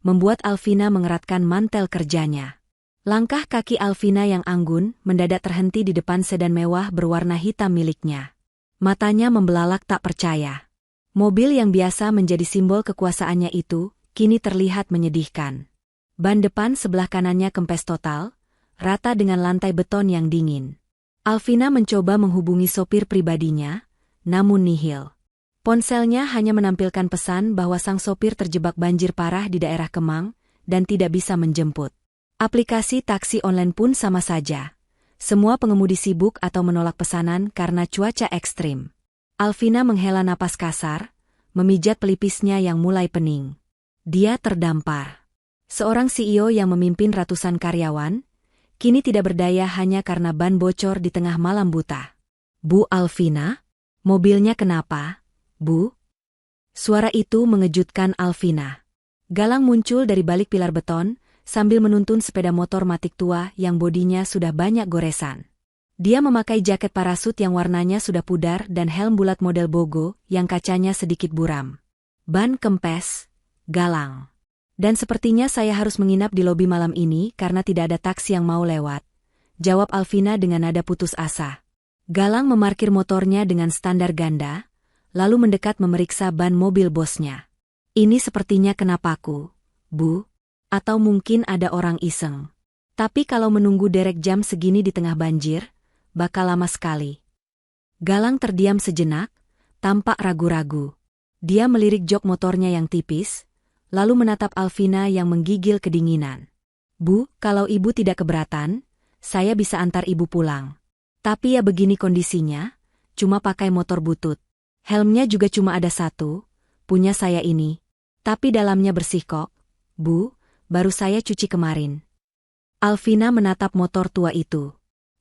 membuat Alvina mengeratkan mantel kerjanya. Langkah kaki Alvina yang anggun mendadak terhenti di depan sedan mewah berwarna hitam miliknya. Matanya membelalak tak percaya. Mobil yang biasa menjadi simbol kekuasaannya itu, kini terlihat menyedihkan. Ban depan sebelah kanannya kempes total, rata dengan lantai beton yang dingin. Alvina mencoba menghubungi sopir pribadinya, namun nihil. Ponselnya hanya menampilkan pesan bahwa sang sopir terjebak banjir parah di daerah Kemang dan tidak bisa menjemput. Aplikasi taksi online pun sama saja. Semua pengemudi sibuk atau menolak pesanan karena cuaca ekstrim. Alvina menghela napas kasar, memijat pelipisnya yang mulai pening. Dia terdampar. Seorang CEO yang memimpin ratusan karyawan, kini tidak berdaya hanya karena ban bocor di tengah malam buta. "Bu Alvina? Mobilnya kenapa, Bu?" Suara itu mengejutkan Alvina. Galang muncul dari balik pilar beton, sambil menuntun sepeda motor matic tua yang bodinya sudah banyak goresan. Dia memakai jaket parasut yang warnanya sudah pudar dan helm bulat model bogo yang kacanya sedikit buram. "Ban kempes, Galang. Dan sepertinya saya harus menginap di lobi malam ini karena tidak ada taksi yang mau lewat," jawab Alvina dengan nada putus asa. Galang memarkir motornya dengan standar ganda, lalu mendekat memeriksa ban mobil bosnya. "Ini sepertinya kenapaku, Bu? Atau mungkin ada orang iseng. Tapi kalau menunggu derek jam segini di tengah banjir, bakal lama sekali." Galang terdiam sejenak, tampak ragu-ragu. Dia melirik jok motornya yang tipis, lalu menatap Alvina yang menggigil kedinginan. "Bu, kalau ibu tidak keberatan, saya bisa antar ibu pulang. Tapi ya begini kondisinya, cuma pakai motor butut. Helmnya juga cuma ada satu, punya saya ini. Tapi dalamnya bersih kok, Bu, baru saya cuci kemarin." Alvina menatap motor tua itu.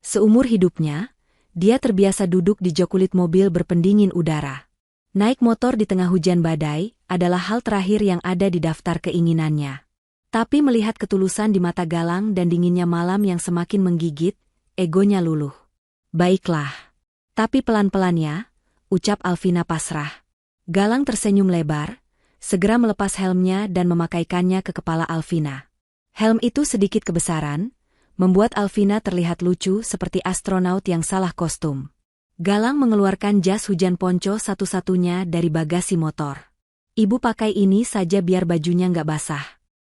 Seumur hidupnya, dia terbiasa duduk di jok kulit mobil berpendingin udara. Naik motor di tengah hujan badai adalah hal terakhir yang ada di daftar keinginannya. Tapi melihat ketulusan di mata Galang dan dinginnya malam yang semakin menggigit, egonya luluh. "Baiklah. Tapi pelan-pelan ya," ucap Alvina pasrah. Galang tersenyum lebar, segera melepas helmnya dan memakaikannya ke kepala Alvina. Helm itu sedikit kebesaran, membuat Alvina terlihat lucu seperti astronaut yang salah kostum. Galang mengeluarkan jas hujan ponco satu-satunya dari bagasi motor. "Ibu pakai ini saja biar bajunya nggak basah."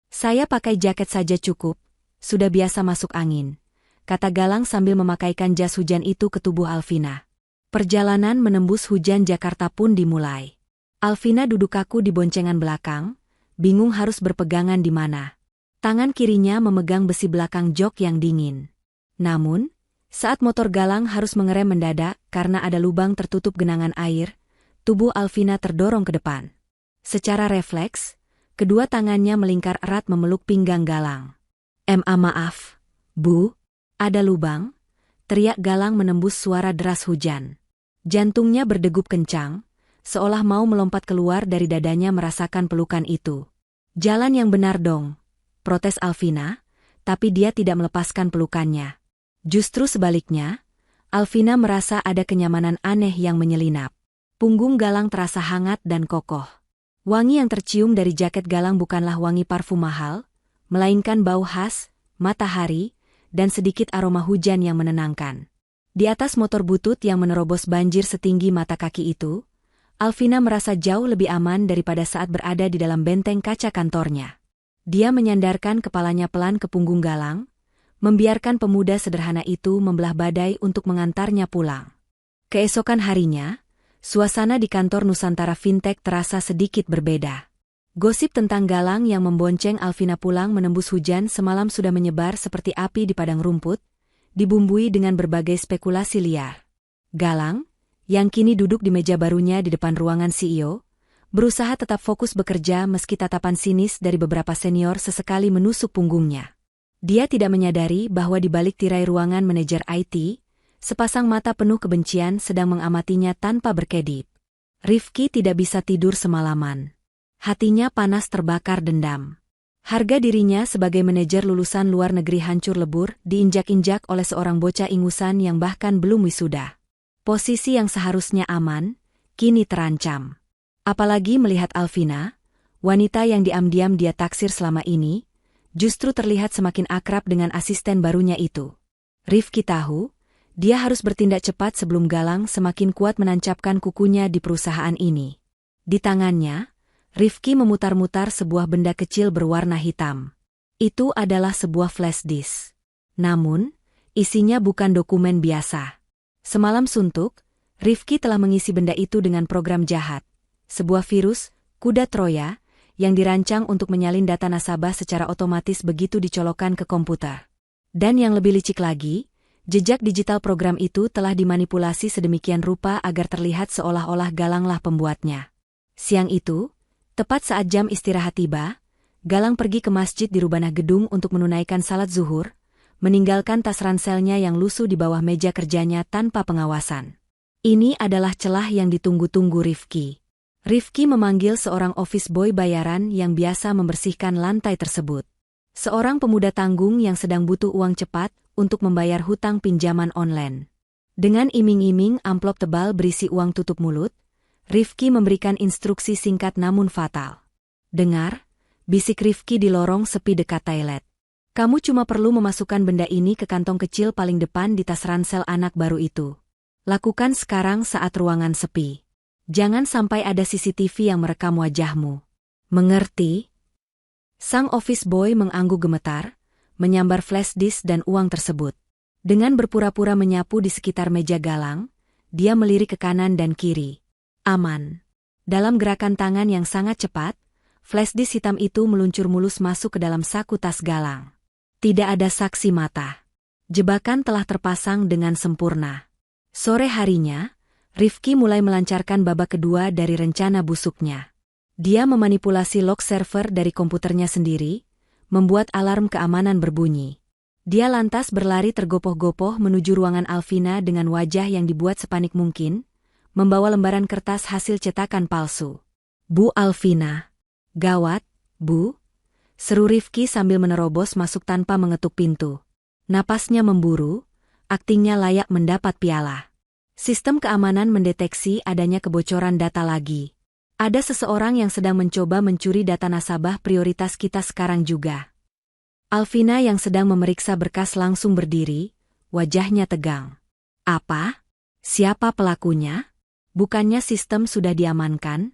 "Saya pakai jaket saja cukup, sudah biasa masuk angin," kata Galang sambil memakaikan jas hujan itu ke tubuh Alvina. Perjalanan menembus hujan Jakarta pun dimulai. Alvina duduk kaku di boncengan belakang, bingung harus berpegangan di mana. Tangan kirinya memegang besi belakang jok yang dingin. Namun, saat motor Galang harus mengerem mendadak karena ada lubang tertutup genangan air, tubuh Alvina terdorong ke depan. Secara refleks, kedua tangannya melingkar erat memeluk pinggang Galang. Maaf, Bu, ada lubang," teriak Galang menembus suara deras hujan. Jantungnya berdegup kencang, seolah mau melompat keluar dari dadanya merasakan pelukan itu. "Jalan yang benar dong," protes Alvina, tapi dia tidak melepaskan pelukannya. Justru sebaliknya, Alvina merasa ada kenyamanan aneh yang menyelinap. Punggung Galang terasa hangat dan kokoh. Wangi yang tercium dari jaket Galang bukanlah wangi parfum mahal, melainkan bau khas, matahari, dan sedikit aroma hujan yang menenangkan. Di atas motor butut yang menerobos banjir setinggi mata kaki itu, Alvina merasa jauh lebih aman daripada saat berada di dalam benteng kaca kantornya. Dia menyandarkan kepalanya pelan ke punggung Galang, membiarkan pemuda sederhana itu membelah badai untuk mengantarnya pulang. Keesokan harinya, suasana di kantor Nusantara Fintech terasa sedikit berbeda. Gosip tentang Galang yang membonceng Alvina pulang menembus hujan semalam sudah menyebar seperti api di padang rumput, dibumbui dengan berbagai spekulasi liar. Galang, yang kini duduk di meja barunya di depan ruangan CEO, berusaha tetap fokus bekerja meski tatapan sinis dari beberapa senior sesekali menusuk punggungnya. Dia tidak menyadari bahwa di balik tirai ruangan manajer IT, sepasang mata penuh kebencian sedang mengamatinya tanpa berkedip. Rifki tidak bisa tidur semalaman. Hatinya panas terbakar dendam. Harga dirinya sebagai manajer lulusan luar negeri hancur lebur diinjak-injak oleh seorang bocah ingusan yang bahkan belum wisuda. Posisi yang seharusnya aman, kini terancam. Apalagi melihat Alvina, Wanita yang diam-diam dia taksir selama ini, justru terlihat semakin akrab dengan asisten barunya itu. Rifki tahu, dia harus bertindak cepat sebelum Galang semakin kuat menancapkan kukunya di perusahaan ini. Di tangannya, Rifki memutar-mutar sebuah benda kecil berwarna hitam. Itu adalah sebuah flash disk. Namun, isinya bukan dokumen biasa. Semalam suntuk, Rifki telah mengisi benda itu dengan program jahat. Sebuah virus, kuda Troya, yang dirancang untuk menyalin data nasabah secara otomatis begitu dicolokkan ke komputer. Dan yang lebih licik lagi, jejak digital program itu telah dimanipulasi sedemikian rupa agar terlihat seolah-olah Galanglah pembuatnya. Siang itu, tepat saat jam istirahat tiba, Galang pergi ke masjid di Rubanah gedung untuk menunaikan salat zuhur, meninggalkan tas ranselnya yang lusuh di bawah meja kerjanya tanpa pengawasan. Ini adalah celah yang ditunggu-tunggu Rifki. Rifki memanggil seorang office boy bayaran yang biasa membersihkan lantai tersebut. Seorang pemuda tanggung yang sedang butuh uang cepat untuk membayar hutang pinjaman online. Dengan iming-iming amplop tebal berisi uang tutup mulut, Rifki memberikan instruksi singkat namun fatal. "Dengar," bisik Rifki di lorong sepi dekat toilet. "Kamu cuma perlu memasukkan benda ini ke kantong kecil paling depan di tas ransel anak baru itu. Lakukan sekarang saat ruangan sepi. Jangan sampai ada CCTV yang merekam wajahmu. Mengerti?" Sang office boy mengangguk gemetar, menyambar flash disk dan uang tersebut. Dengan berpura-pura menyapu di sekitar meja Galang, dia melirik ke kanan dan kiri. Aman. Dalam gerakan tangan yang sangat cepat, flash disk hitam itu meluncur mulus masuk ke dalam saku tas Galang. Tidak ada saksi mata. Jebakan telah terpasang dengan sempurna. Sore harinya, Rifki mulai melancarkan babak kedua dari rencana busuknya. Dia memanipulasi log server dari komputernya sendiri, membuat alarm keamanan berbunyi. Dia lantas berlari tergopoh-gopoh menuju ruangan Alvina dengan wajah yang dibuat sepanik mungkin, membawa lembaran kertas hasil cetakan palsu. "Bu Alvina." "Gawat, Bu," seru Rifki sambil menerobos masuk tanpa mengetuk pintu. Napasnya memburu, aktingnya layak mendapat piala. Sistem keamanan mendeteksi adanya kebocoran data lagi. Ada seseorang yang sedang mencoba mencuri data nasabah prioritas kita sekarang juga. Alvina yang sedang memeriksa berkas langsung berdiri, wajahnya tegang. "Apa? Siapa pelakunya? Bukannya sistem sudah diamankan?"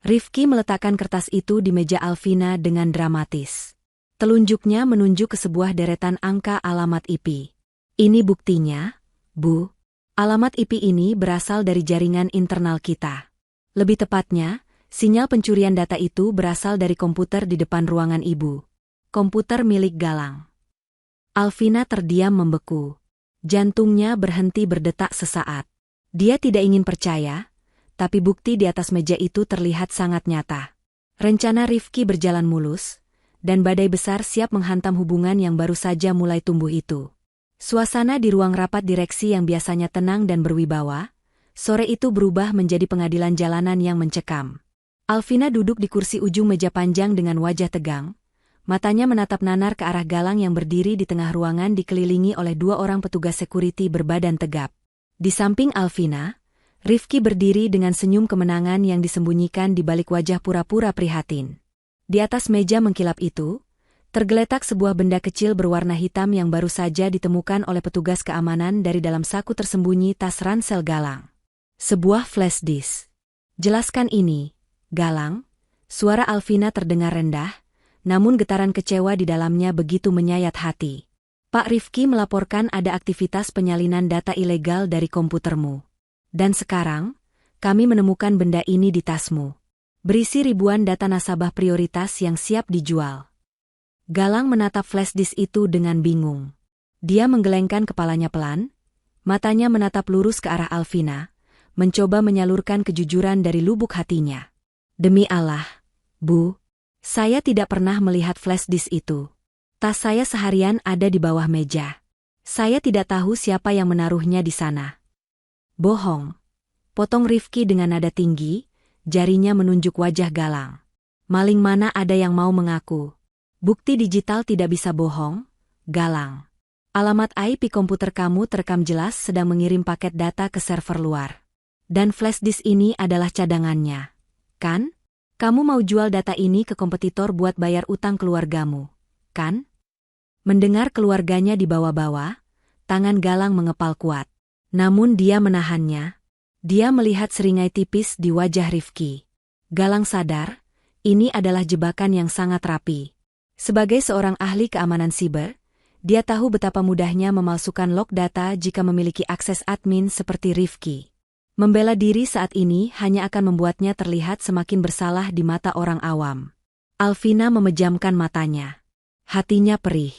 Rifki meletakkan kertas itu di meja Alvina dengan dramatis. Telunjuknya menunjuk ke sebuah deretan angka alamat IP. "Ini buktinya, Bu. Alamat IP ini berasal dari jaringan internal kita. Lebih tepatnya, sinyal pencurian data itu berasal dari komputer di depan ruangan Ibu. Komputer milik Galang." Alvina terdiam membeku. Jantungnya berhenti berdetak sesaat. Dia tidak ingin percaya, tapi bukti di atas meja itu terlihat sangat nyata. Rencana Rifki berjalan mulus, dan badai besar siap menghantam hubungan yang baru saja mulai tumbuh itu. Suasana di ruang rapat direksi yang biasanya tenang dan berwibawa, sore itu berubah menjadi pengadilan jalanan yang mencekam. Alvina duduk di kursi ujung meja panjang dengan wajah tegang, matanya menatap nanar ke arah Galang yang berdiri di tengah ruangan dikelilingi oleh 2 orang petugas security berbadan tegap. Di samping Alvina, Rifki berdiri dengan senyum kemenangan yang disembunyikan di balik wajah pura-pura prihatin. Di atas meja mengkilap itu, tergeletak sebuah benda kecil berwarna hitam yang baru saja ditemukan oleh petugas keamanan dari dalam saku tersembunyi tas ransel Galang. Sebuah flash disk. "Jelaskan ini, Galang." Suara Alvina terdengar rendah, namun getaran kecewa di dalamnya begitu menyayat hati. "Pak Rifki melaporkan ada aktivitas penyalinan data ilegal dari komputermu. Dan sekarang, kami menemukan benda ini di tasmu. Berisi ribuan data nasabah prioritas yang siap dijual." Galang menatap flash disk itu dengan bingung. Dia menggelengkan kepalanya pelan, matanya menatap lurus ke arah Alvina, mencoba menyalurkan kejujuran dari lubuk hatinya. "Demi Allah, Bu, saya tidak pernah melihat flash disk itu. Tas saya seharian ada di bawah meja. Saya tidak tahu siapa yang menaruhnya di sana." "Bohong," potong Rifki dengan nada tinggi, jarinya menunjuk wajah Galang. "Maling mana ada yang mau mengaku? Bukti digital tidak bisa bohong, Galang. Alamat IP komputer kamu terekam jelas sedang mengirim paket data ke server luar. Dan flash disk ini adalah cadangannya, kan?" Kamu mau jual data ini ke kompetitor buat bayar utang keluargamu, kan? Mendengar keluarganya dibawa-bawa, tangan Galang mengepal kuat. Namun dia menahannya. Dia melihat seringai tipis di wajah Rifki. Galang sadar, ini adalah jebakan yang sangat rapi. Sebagai seorang ahli keamanan siber, dia tahu betapa mudahnya memalsukan log data jika memiliki akses admin seperti Rifki. Membela diri saat ini hanya akan membuatnya terlihat semakin bersalah di mata orang awam. Alvina memejamkan matanya. Hatinya perih.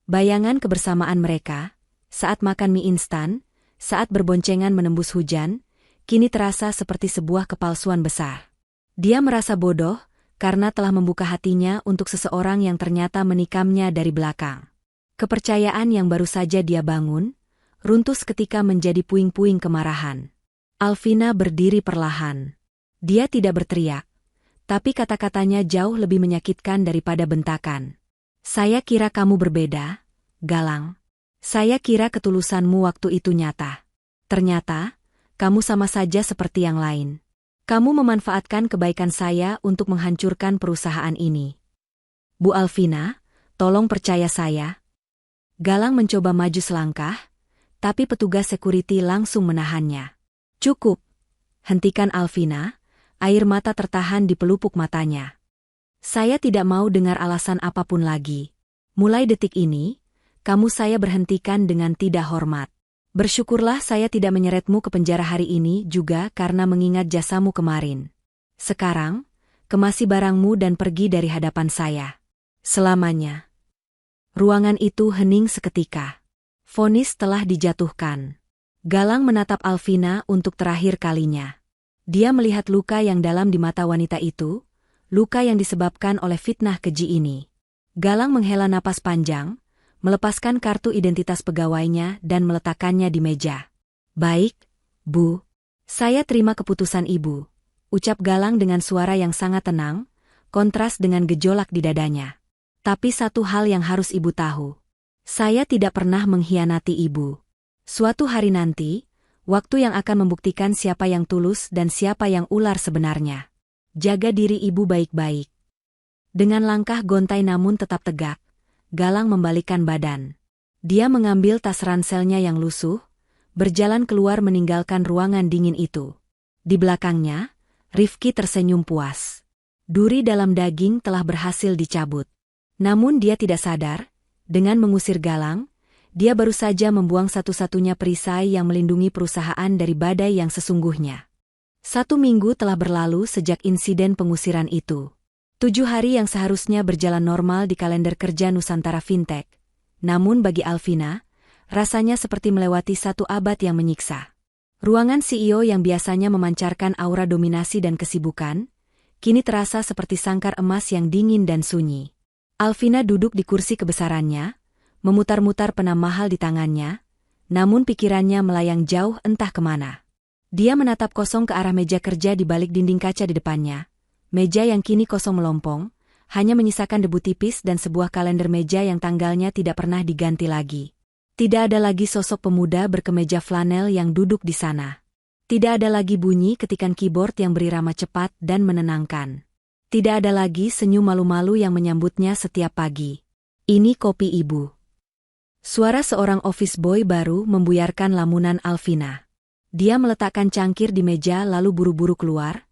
Bayangan kebersamaan mereka, saat makan mie instan, saat berboncengan menembus hujan, kini terasa seperti sebuah kepalsuan besar. Dia merasa bodoh karena telah membuka hatinya untuk seseorang yang ternyata menikamnya dari belakang. Kepercayaan yang baru saja dia bangun, runtuh seketika menjadi puing-puing kemarahan. Alvina berdiri perlahan. Dia tidak berteriak, tapi kata-katanya jauh lebih menyakitkan daripada bentakan. Saya kira kamu berbeda, Galang. Saya kira ketulusanmu waktu itu nyata. Ternyata, kamu sama saja seperti yang lain. Kamu memanfaatkan kebaikan saya untuk menghancurkan perusahaan ini. Bu Alvina, tolong percaya saya. Galang mencoba maju selangkah, tapi petugas security langsung menahannya. Cukup. Hentikan Alvina, air mata tertahan di pelupuk matanya. Saya tidak mau dengar alasan apapun lagi. Mulai detik ini, kamu saya berhentikan dengan tidak hormat. Bersyukurlah saya tidak menyeretmu ke penjara hari ini juga karena mengingat jasamu kemarin. Sekarang, kemasi barangmu dan pergi dari hadapan saya. Selamanya. Ruangan itu hening seketika. Vonis telah dijatuhkan. Galang menatap Alvina untuk terakhir kalinya. Dia melihat luka yang dalam di mata wanita itu, luka yang disebabkan oleh fitnah keji ini. Galang menghela napas panjang, melepaskan kartu identitas pegawainya dan meletakkannya di meja. Baik, Bu. Saya terima keputusan Ibu, ucap Galang dengan suara yang sangat tenang, kontras dengan gejolak di dadanya. Tapi satu hal yang harus Ibu tahu. Saya tidak pernah mengkhianati Ibu. Suatu hari nanti, waktu yang akan membuktikan siapa yang tulus dan siapa yang ular sebenarnya. Jaga diri Ibu baik-baik. Dengan langkah gontai namun tetap tegak, Galang membalikkan badan. Dia mengambil tas ranselnya yang lusuh, berjalan keluar meninggalkan ruangan dingin itu. Di belakangnya, Rifki tersenyum puas. Duri dalam daging telah berhasil dicabut. Namun dia tidak sadar, dengan mengusir Galang, dia baru saja membuang satu-satunya perisai yang melindungi perusahaan dari badai yang sesungguhnya. 1 minggu telah berlalu sejak insiden pengusiran itu. 7 hari yang seharusnya berjalan normal di kalender kerja Nusantara Fintech. Namun bagi Alvina, rasanya seperti melewati 1 abad yang menyiksa. Ruangan CEO yang biasanya memancarkan aura dominasi dan kesibukan, kini terasa seperti sangkar emas yang dingin dan sunyi. Alvina duduk di kursi kebesarannya, memutar-mutar pena mahal di tangannya, namun pikirannya melayang jauh entah kemana. Dia menatap kosong ke arah meja kerja di balik dinding kaca di depannya. Meja yang kini kosong melompong, hanya menyisakan debu tipis dan sebuah kalender meja yang tanggalnya tidak pernah diganti lagi. Tidak ada lagi sosok pemuda berkemeja flanel yang duduk di sana. Tidak ada lagi bunyi ketikan keyboard yang berirama cepat dan menenangkan. Tidak ada lagi senyum malu-malu yang menyambutnya setiap pagi. Ini kopi Ibu. Suara seorang office boy baru membuyarkan lamunan Alvina. Dia meletakkan cangkir di meja lalu buru-buru keluar,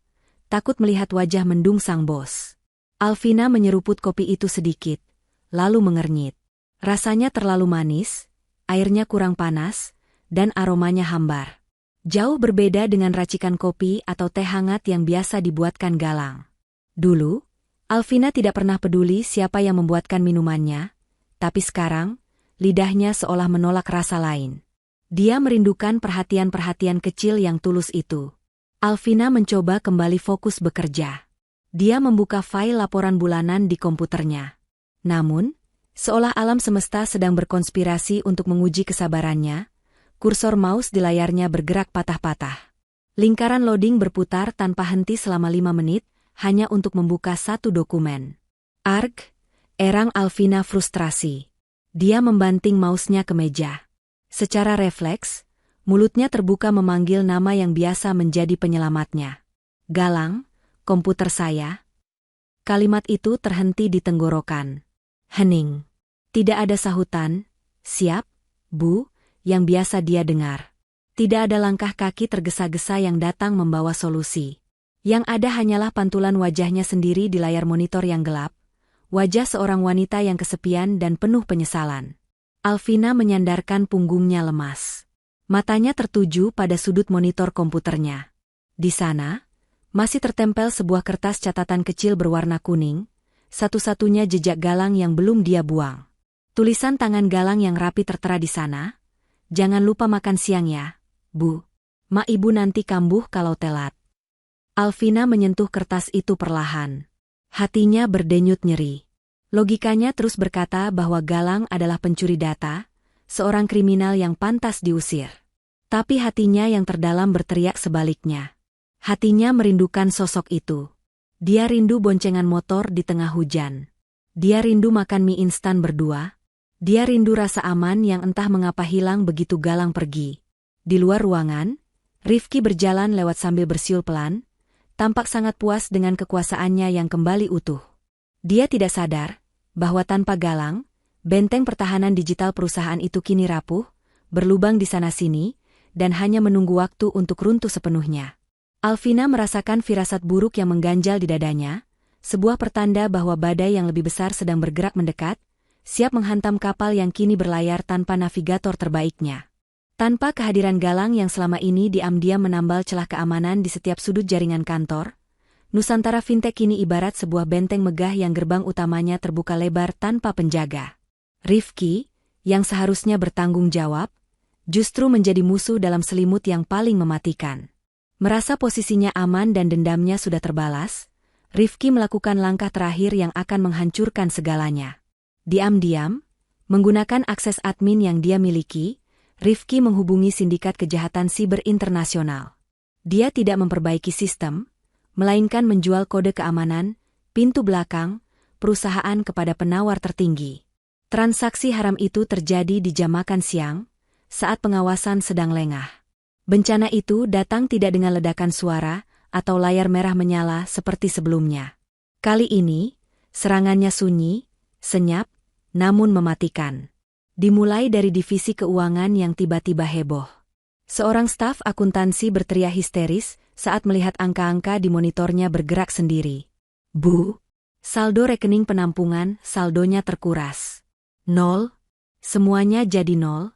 takut melihat wajah mendung sang bos. Alvina menyeruput kopi itu sedikit, lalu mengernyit. Rasanya terlalu manis, airnya kurang panas, dan aromanya hambar. Jauh berbeda dengan racikan kopi atau teh hangat yang biasa dibuatkan Galang. Dulu, Alvina tidak pernah peduli siapa yang membuatkan minumannya, tapi sekarang, lidahnya seolah menolak rasa lain. Dia merindukan perhatian-perhatian kecil yang tulus itu. Alvina mencoba kembali fokus bekerja. Dia membuka file laporan bulanan di komputernya. Namun, seolah alam semesta sedang berkonspirasi untuk menguji kesabarannya, kursor mouse di layarnya bergerak patah-patah. Lingkaran loading berputar tanpa henti selama 5 menit, hanya untuk membuka satu dokumen. Arg, erang Alvina frustrasi. Dia membanting mouse-nya ke meja. Secara refleks, mulutnya terbuka memanggil nama yang biasa menjadi penyelamatnya. Galang, komputer saya, Kalimat itu terhenti di tenggorokan. Hening. Tidak ada sahutan, "Siap, Bu," yang biasa dia dengar. Tidak ada langkah kaki tergesa-gesa yang datang membawa solusi. Yang ada hanyalah pantulan wajahnya sendiri di layar monitor yang gelap, wajah seorang wanita yang kesepian dan penuh penyesalan. Alvina menyandarkan punggungnya lemas. Matanya tertuju pada sudut monitor komputernya. Di sana, masih tertempel sebuah kertas catatan kecil berwarna kuning, satu-satunya jejak Galang yang belum dia buang. Tulisan tangan Galang yang rapi tertera di sana, "Jangan lupa makan siang ya, Bu. Mak ibu nanti kambuh kalau telat." Alvina menyentuh kertas itu perlahan. Hatinya berdenyut nyeri. Logikanya terus berkata bahwa Galang adalah pencuri data, seorang kriminal yang pantas diusir. Tapi hatinya yang terdalam berteriak sebaliknya. Hatinya merindukan sosok itu. Dia rindu boncengan motor di tengah hujan. Dia rindu makan mie instan berdua. Dia rindu rasa aman yang entah mengapa hilang begitu Galang pergi. Di luar ruangan, Rifki berjalan lewat sambil bersiul pelan, tampak sangat puas dengan kekuasaannya yang kembali utuh. Dia tidak sadar bahwa tanpa Galang, benteng pertahanan digital perusahaan itu kini rapuh, berlubang di sana-sini, dan hanya menunggu waktu untuk runtuh sepenuhnya. Alvina merasakan firasat buruk yang mengganjal di dadanya, sebuah pertanda bahwa badai yang lebih besar sedang bergerak mendekat, siap menghantam kapal yang kini berlayar tanpa navigator terbaiknya. Tanpa kehadiran Galang yang selama ini diam-diam menambal celah keamanan di setiap sudut jaringan kantor, Nusantara Fintech kini ibarat sebuah benteng megah yang gerbang utamanya terbuka lebar tanpa penjaga. Rifki, yang seharusnya bertanggung jawab, justru menjadi musuh dalam selimut yang paling mematikan. Merasa posisinya aman dan dendamnya sudah terbalas, Rifki melakukan langkah terakhir yang akan menghancurkan segalanya. Diam-diam, menggunakan akses admin yang dia miliki, Rifki menghubungi sindikat kejahatan siber internasional. Dia tidak memperbaiki sistem, melainkan menjual kode keamanan, pintu belakang, perusahaan kepada penawar tertinggi. Transaksi haram itu terjadi di jam makan siang, saat pengawasan sedang lengah. Bencana itu datang tidak dengan ledakan suara atau layar merah menyala seperti sebelumnya. Kali ini, serangannya sunyi, senyap, namun mematikan. Dimulai dari divisi keuangan yang tiba-tiba heboh. Seorang staf akuntansi berteriak histeris saat melihat angka-angka di monitornya bergerak sendiri. "Bu, saldo rekening penampungan, saldonya terkuras. 0. Semuanya jadi 0.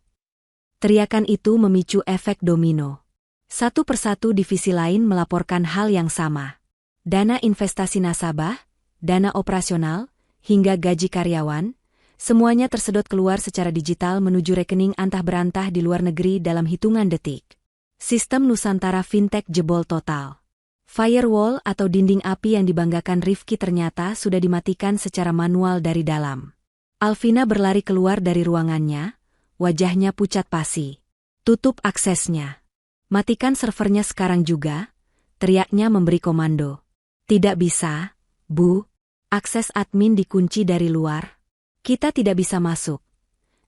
Teriakan itu memicu efek domino. Satu persatu divisi lain melaporkan hal yang sama. Dana investasi nasabah, dana operasional, hingga gaji karyawan, semuanya tersedot keluar secara digital menuju rekening antah berantah di luar negeri dalam hitungan detik. Sistem Nusantara Fintech jebol total. Firewall atau dinding api yang dibanggakan Rifki ternyata sudah dimatikan secara manual dari dalam. Alvina berlari keluar dari ruangannya, wajahnya pucat pasi. "Tutup aksesnya. Matikan servernya sekarang juga," teriaknya memberi komando. "Tidak bisa, Bu. Akses admin dikunci dari luar. Kita tidak bisa masuk,"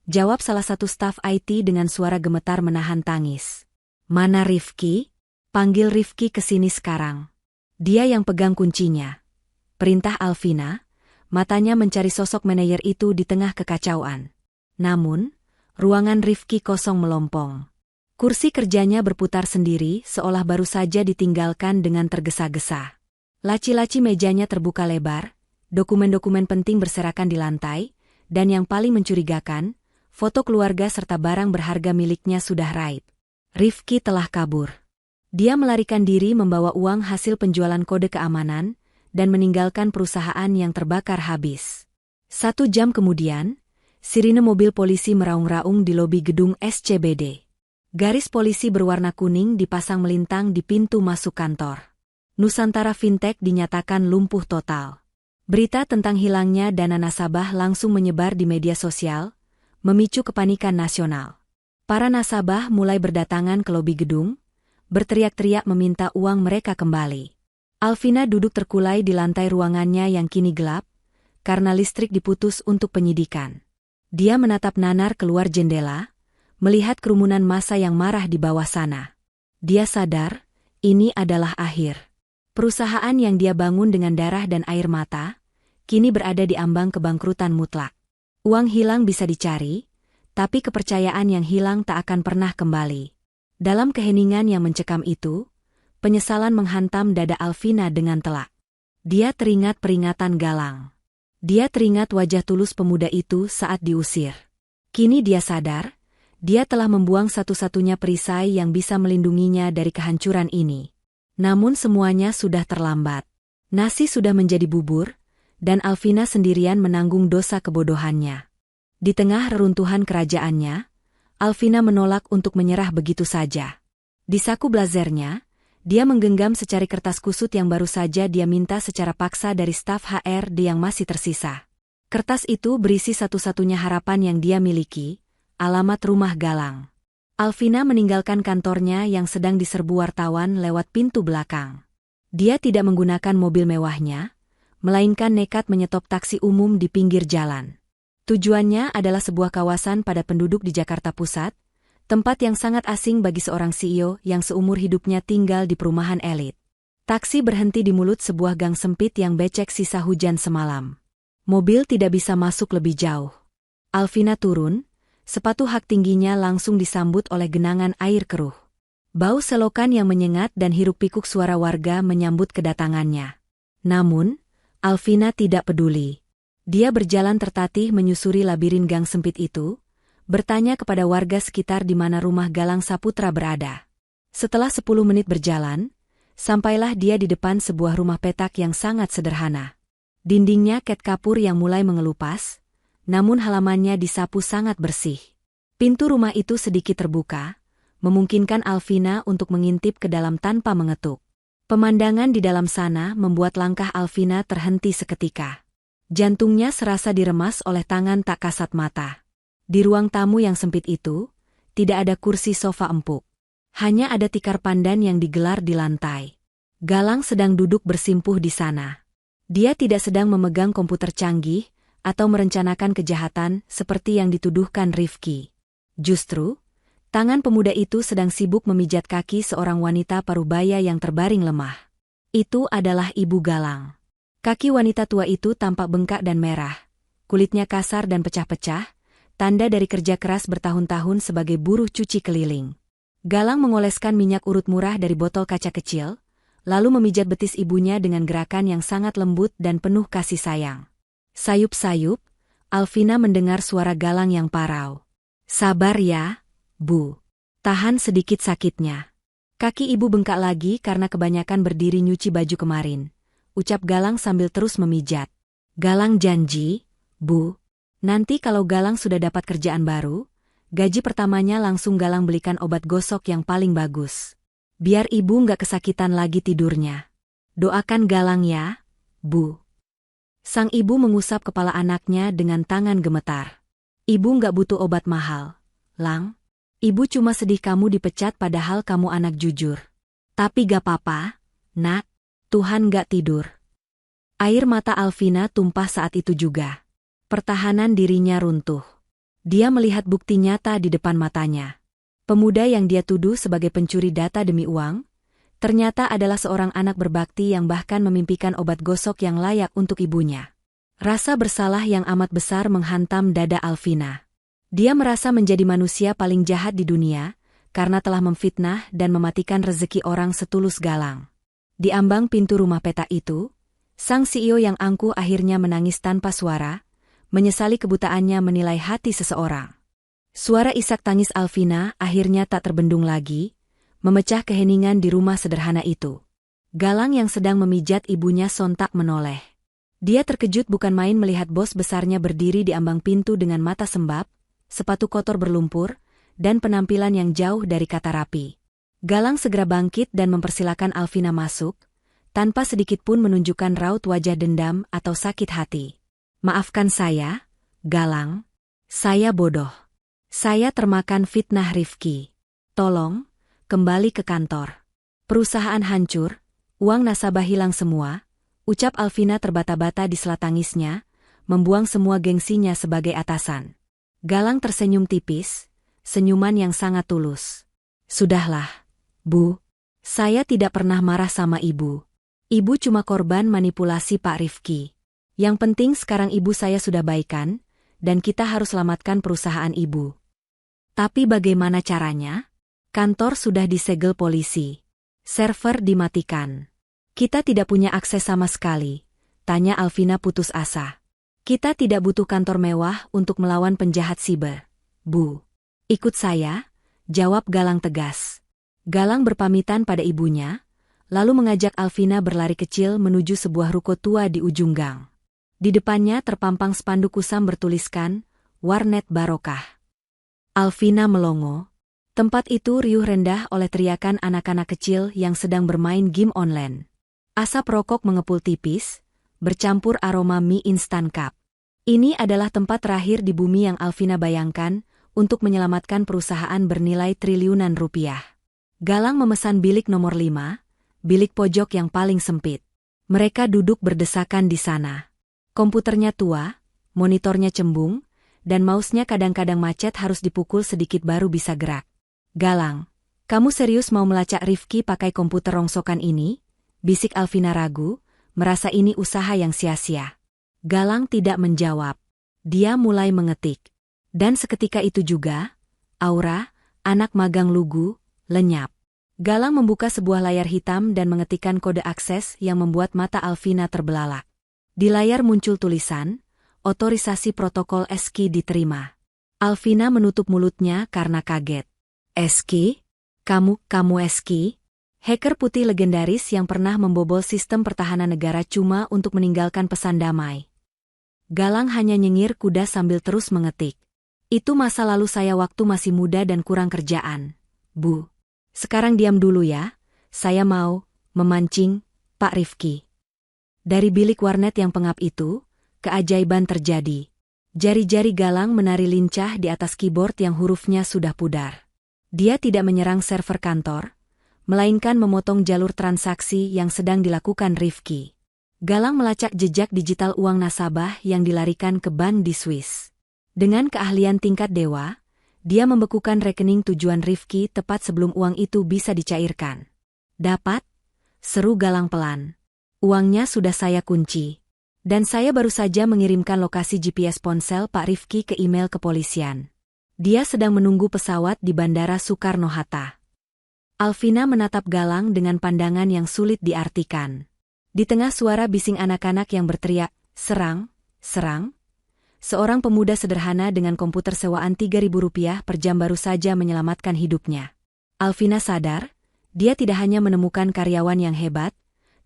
jawab salah satu staf IT dengan suara gemetar menahan tangis. "Mana Rifki? Panggil Rifki ke sini sekarang. Dia yang pegang kuncinya," perintah Alvina, matanya mencari sosok manajer itu di tengah kekacauan. Namun, ruangan Rifki kosong melompong. Kursi kerjanya berputar sendiri seolah baru saja ditinggalkan dengan tergesa-gesa. Laci-laci mejanya terbuka lebar, dokumen-dokumen penting berserakan di lantai, dan yang paling mencurigakan, foto keluarga serta barang berharga miliknya sudah raib. Rifki telah kabur. Dia melarikan diri membawa uang hasil penjualan kode keamanan, dan meninggalkan perusahaan yang terbakar habis. 1 jam kemudian, sirine mobil polisi meraung-raung di lobi gedung SCBD. Garis polisi berwarna kuning dipasang melintang di pintu masuk kantor. Nusantara Fintech dinyatakan lumpuh total. Berita tentang hilangnya dana nasabah langsung menyebar di media sosial, memicu kepanikan nasional. Para nasabah mulai berdatangan ke lobi gedung, berteriak-teriak meminta uang mereka kembali. Alvina duduk terkulai di lantai ruangannya yang kini gelap, karena listrik diputus untuk penyidikan. Dia menatap nanar keluar jendela, melihat kerumunan massa yang marah di bawah sana. Dia sadar, ini adalah akhir. Perusahaan yang dia bangun dengan darah dan air mata, kini berada di ambang kebangkrutan mutlak. Uang hilang bisa dicari, tapi kepercayaan yang hilang tak akan pernah kembali. Dalam keheningan yang mencekam itu, penyesalan menghantam dada Alvina dengan telak. Dia teringat peringatan Galang. Dia teringat wajah tulus pemuda itu saat diusir. Kini dia sadar, dia telah membuang satu-satunya perisai yang bisa melindunginya dari kehancuran ini. Namun semuanya sudah terlambat. Nasi sudah menjadi bubur, dan Alvina sendirian menanggung dosa kebodohannya. Di tengah reruntuhan kerajaannya, Alvina menolak untuk menyerah begitu saja. Di saku blazernya, dia menggenggam secari kertas kusut yang baru saja dia minta secara paksa dari staf HRD yang masih tersisa. Kertas itu berisi satu-satunya harapan yang dia miliki, alamat rumah Galang. Alvina meninggalkan kantornya yang sedang diserbu wartawan lewat pintu belakang. Dia tidak menggunakan mobil mewahnya, melainkan nekat menyetop taksi umum di pinggir jalan. Tujuannya adalah sebuah kawasan padat penduduk di Jakarta Pusat, tempat yang sangat asing bagi seorang CEO yang seumur hidupnya tinggal di perumahan elit. Taksi berhenti di mulut sebuah gang sempit yang becek sisa hujan semalam. Mobil tidak bisa masuk lebih jauh. Alvina turun, sepatu hak tingginya langsung disambut oleh genangan air keruh. Bau selokan yang menyengat dan hiruk-pikuk suara warga menyambut kedatangannya. Namun, Alvina tidak peduli. Dia berjalan tertatih menyusuri labirin gang sempit itu, bertanya kepada warga sekitar di mana rumah Galang Saputra berada. Setelah 10 menit berjalan, sampailah dia di depan sebuah rumah petak yang sangat sederhana. Dindingnya cat kapur yang mulai mengelupas, namun halamannya disapu sangat bersih. Pintu rumah itu sedikit terbuka, memungkinkan Alvina untuk mengintip ke dalam tanpa mengetuk. Pemandangan di dalam sana membuat langkah Alvina terhenti seketika. Jantungnya serasa diremas oleh tangan tak kasat mata. Di ruang tamu yang sempit itu, tidak ada kursi sofa empuk. Hanya ada tikar pandan yang digelar di lantai. Galang sedang duduk bersimpuh di sana. Dia tidak sedang memegang komputer canggih atau merencanakan kejahatan seperti yang dituduhkan Rifki. Justru, tangan pemuda itu sedang sibuk memijat kaki seorang wanita parubaya yang terbaring lemah. Itu adalah Ibu Galang. Kaki wanita tua itu tampak bengkak dan merah, kulitnya kasar dan pecah-pecah, tanda dari kerja keras bertahun-tahun sebagai buruh cuci keliling. Galang mengoleskan minyak urut murah dari botol kaca kecil, lalu memijat betis ibunya dengan gerakan yang sangat lembut dan penuh kasih sayang. Sayup-sayup, Alvina mendengar suara Galang yang parau. "Sabar ya, Bu. Tahan sedikit sakitnya." Kaki ibu bengkak lagi karena kebanyakan berdiri nyuci baju kemarin, ucap Galang sambil terus memijat. "Galang janji, Bu. Nanti kalau Galang sudah dapat kerjaan baru, gaji pertamanya langsung Galang belikan obat gosok yang paling bagus. Biar ibu nggak kesakitan lagi tidurnya. Doakan Galang ya, Bu." Sang ibu mengusap kepala anaknya dengan tangan gemetar. "Ibu nggak butuh obat mahal, Lang. Ibu cuma sedih kamu dipecat padahal kamu anak jujur. Tapi gak apa-apa, Nak. Tuhan nggak tidur." Air mata Alvina tumpah saat itu juga. Pertahanan dirinya runtuh. Dia melihat bukti nyata di depan matanya. Pemuda yang dia tuduh sebagai pencuri data demi uang, ternyata adalah seorang anak berbakti yang bahkan memimpikan obat gosok yang layak untuk ibunya. Rasa bersalah yang amat besar menghantam dada Alvina. Dia merasa menjadi manusia paling jahat di dunia, karena telah memfitnah dan mematikan rezeki orang setulus Galang. Di ambang pintu rumah petak itu, sang CEO yang angkuh akhirnya menangis tanpa suara, menyesali kebutaannya menilai hati seseorang. Suara isak tangis Alvina akhirnya tak terbendung lagi, memecah keheningan di rumah sederhana itu. Galang yang sedang memijat ibunya sontak menoleh. Dia terkejut bukan main melihat bos besarnya berdiri di ambang pintu dengan mata sembab, sepatu kotor berlumpur, dan penampilan yang jauh dari kata rapi. Galang segera bangkit dan mempersilakan Alvina masuk, tanpa sedikit pun menunjukkan raut wajah dendam atau sakit hati. "Maafkan saya, Galang. Saya bodoh. Saya termakan fitnah Rifki. Tolong, kembali ke kantor. Perusahaan hancur, uang nasabah hilang semua," ucap Alvina terbata-bata di sela tangisnya, membuang semua gengsinya sebagai atasan. Galang tersenyum tipis, senyuman yang sangat tulus. "Sudahlah, Bu. Saya tidak pernah marah sama Ibu. Ibu cuma korban manipulasi Pak Rifki. Yang penting sekarang ibu saya sudah baikan, dan kita harus selamatkan perusahaan ibu. Tapi bagaimana caranya? Kantor sudah disegel polisi. Server dimatikan. Kita tidak punya akses sama sekali, tanya Alvina putus asa. Kita tidak butuh kantor mewah untuk melawan penjahat siber, Bu. Ikut saya, jawab Galang tegas. Galang berpamitan pada ibunya, lalu mengajak Alvina berlari kecil menuju sebuah ruko tua di ujung gang. Di depannya terpampang spanduk kusam bertuliskan, Warnet Barokah. Alvina melongo. Tempat itu riuh rendah oleh teriakan anak-anak kecil yang sedang bermain game online. Asap rokok mengepul tipis, bercampur aroma mie instan cup. Ini adalah tempat terakhir di bumi yang Alvina bayangkan untuk menyelamatkan perusahaan bernilai triliunan rupiah. Galang memesan bilik nomor 5, bilik pojok yang paling sempit. Mereka duduk berdesakan di sana. Komputernya tua, monitornya cembung, dan mouse-nya kadang-kadang macet harus dipukul sedikit baru bisa gerak. Galang, kamu serius mau melacak Rifki pakai komputer rongsokan ini? Bisik Alvina ragu, merasa ini usaha yang sia-sia. Galang tidak menjawab. Dia mulai mengetik. Dan seketika itu juga, Aura, anak magang lugu, lenyap. Galang membuka sebuah layar hitam dan mengetikkan kode akses yang membuat mata Alvina terbelalak. Di layar muncul tulisan, otorisasi protokol Eski diterima. Alvina menutup mulutnya karena kaget. Eski? Kamu Eski? Hacker putih legendaris yang pernah membobol sistem pertahanan negara cuma untuk meninggalkan pesan damai. Galang hanya nyengir kuda sambil terus mengetik. Itu masa lalu saya waktu masih muda dan kurang kerjaan, Bu. Sekarang diam dulu ya, saya mau memancing Pak Rifki. Dari bilik warnet yang pengap itu, keajaiban terjadi. Jari-jari Galang menari lincah di atas keyboard yang hurufnya sudah pudar. Dia tidak menyerang server kantor, melainkan memotong jalur transaksi yang sedang dilakukan Rifki. Galang melacak jejak digital uang nasabah yang dilarikan ke bank di Swiss. Dengan keahlian tingkat dewa, dia membekukan rekening tujuan Rifki tepat sebelum uang itu bisa dicairkan. Dapat? Seru Galang pelan. Uangnya sudah saya kunci. Dan saya baru saja mengirimkan lokasi GPS ponsel Pak Rifki ke email kepolisian. Dia sedang menunggu pesawat di Bandara Soekarno-Hatta. Alvina menatap Galang dengan pandangan yang sulit diartikan. Di tengah suara bising anak-anak yang berteriak, serang, serang. Seorang pemuda sederhana dengan komputer sewaan Rp3.000 per jam baru saja menyelamatkan hidupnya. Alvina sadar, dia tidak hanya menemukan karyawan yang hebat,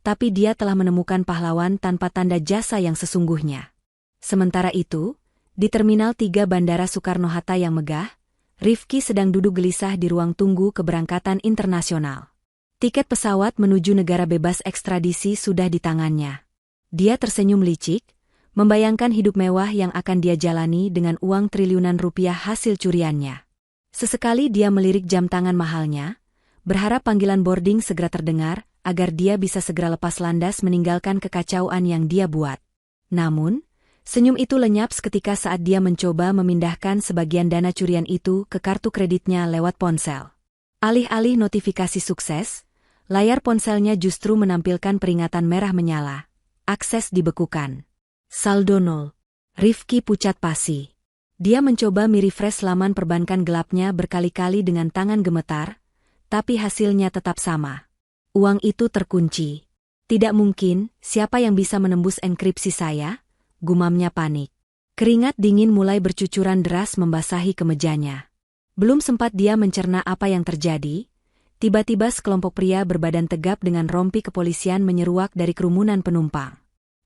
tapi dia telah menemukan pahlawan tanpa tanda jasa yang sesungguhnya. Sementara itu, di Terminal 3 Bandara Soekarno-Hatta yang megah, Rifki sedang duduk gelisah di ruang tunggu keberangkatan internasional. Tiket pesawat menuju negara bebas ekstradisi sudah di tangannya. Dia tersenyum licik, membayangkan hidup mewah yang akan dia jalani dengan uang triliunan rupiah hasil curiannya. Sesekali dia melirik jam tangan mahalnya, berharap panggilan boarding segera terdengar, agar dia bisa segera lepas landas meninggalkan kekacauan yang dia buat. Namun, senyum itu lenyap seketika saat dia mencoba memindahkan sebagian dana curian itu ke kartu kreditnya lewat ponsel. Alih-alih notifikasi sukses, layar ponselnya justru menampilkan peringatan merah menyala. Akses dibekukan. Saldo 0. Rifki pucat pasi. Dia mencoba merefresh laman perbankan gelapnya berkali-kali dengan tangan gemetar, tapi hasilnya tetap sama. Uang itu terkunci. Tidak mungkin, siapa yang bisa menembus enkripsi saya? Gumamnya panik. Keringat dingin mulai bercucuran deras membasahi kemejanya. Belum sempat dia mencerna apa yang terjadi, tiba-tiba sekelompok pria berbadan tegap dengan rompi kepolisian menyeruak dari kerumunan penumpang.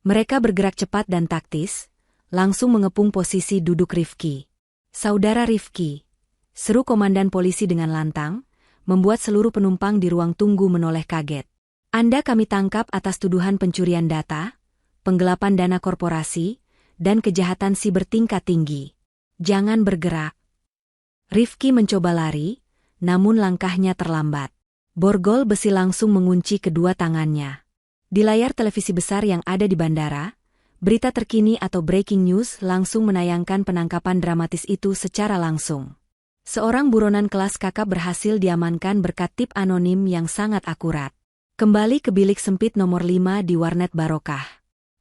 Mereka bergerak cepat dan taktis, langsung mengepung posisi duduk Rifki. Saudara Rifki, seru komandan polisi dengan lantang, membuat seluruh penumpang di ruang tunggu menoleh kaget. Anda kami tangkap atas tuduhan pencurian data, penggelapan dana korporasi, dan kejahatan siber tingkat tinggi. Jangan bergerak. Rifki mencoba lari, namun langkahnya terlambat. Borgol besi langsung mengunci kedua tangannya. Di layar televisi besar yang ada di bandara, berita terkini atau breaking news langsung menayangkan penangkapan dramatis itu secara langsung. Seorang buronan kelas kakap berhasil diamankan berkat tip anonim yang sangat akurat. Kembali ke bilik sempit nomor 5 di warnet Barokah.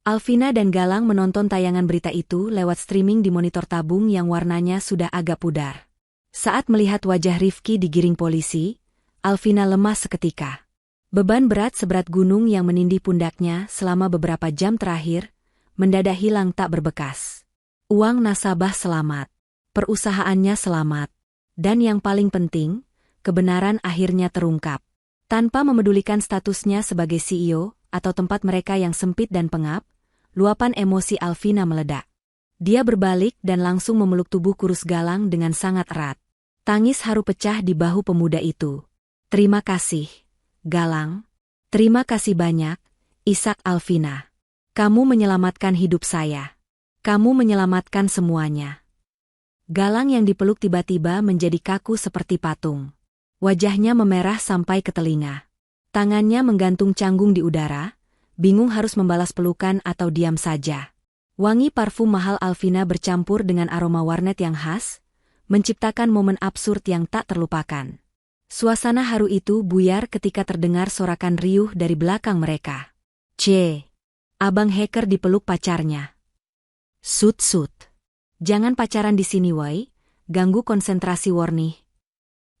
Alvina dan Galang menonton tayangan berita itu lewat streaming di monitor tabung yang warnanya sudah agak pudar. Saat melihat wajah Rifki digiring polisi, Alvina lemas seketika. Beban berat seberat gunung yang menindih pundaknya selama beberapa jam terakhir, mendadak hilang tak berbekas. Uang nasabah selamat, perusahaannya selamat, dan yang paling penting, kebenaran akhirnya terungkap. Tanpa memedulikan statusnya sebagai CEO atau tempat mereka yang sempit dan pengap, luapan emosi Alvina meledak. Dia berbalik dan langsung memeluk tubuh kurus Galang dengan sangat erat. Tangis haru pecah di bahu pemuda itu. Terima kasih, Galang. Terima kasih banyak, Ishak Alvina. Kamu menyelamatkan hidup saya. Kamu menyelamatkan semuanya. Galang yang dipeluk tiba-tiba menjadi kaku seperti patung. Wajahnya memerah sampai ke telinga. Tangannya menggantung canggung di udara, bingung harus membalas pelukan atau diam saja. Wangi parfum mahal Alvina bercampur dengan aroma warnet yang khas, menciptakan momen absurd yang tak terlupakan. Suasana haru itu buyar ketika terdengar sorakan riuh dari belakang mereka. Abang hacker dipeluk pacarnya. Sut. Jangan pacaran di sini woi, ganggu konsentrasi Warni.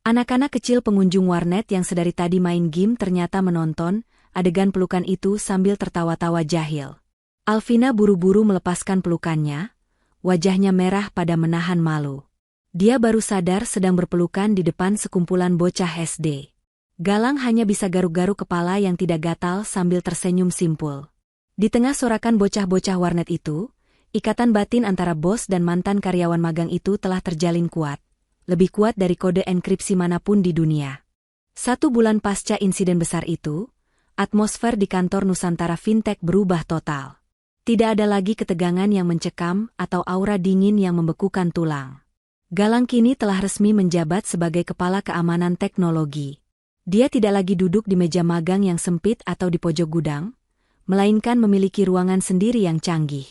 Anak-anak kecil pengunjung warnet yang sedari tadi main game ternyata menonton adegan pelukan itu sambil tertawa-tawa jahil. Alvina buru-buru melepaskan pelukannya, wajahnya merah pada menahan malu. Dia baru sadar sedang berpelukan di depan sekumpulan bocah SD. Galang hanya bisa garuk-garuk kepala yang tidak gatal sambil tersenyum simpul. Di tengah sorakan bocah-bocah warnet itu, ikatan batin antara bos dan mantan karyawan magang itu telah terjalin kuat. Lebih kuat dari kode enkripsi manapun di dunia. 1 bulan pasca insiden besar itu, atmosfer di kantor Nusantara Fintech berubah total. Tidak ada lagi ketegangan yang mencekam atau aura dingin yang membekukan tulang. Galang kini telah resmi menjabat sebagai kepala keamanan teknologi. Dia tidak lagi duduk di meja magang yang sempit atau di pojok gudang, melainkan memiliki ruangan sendiri yang canggih.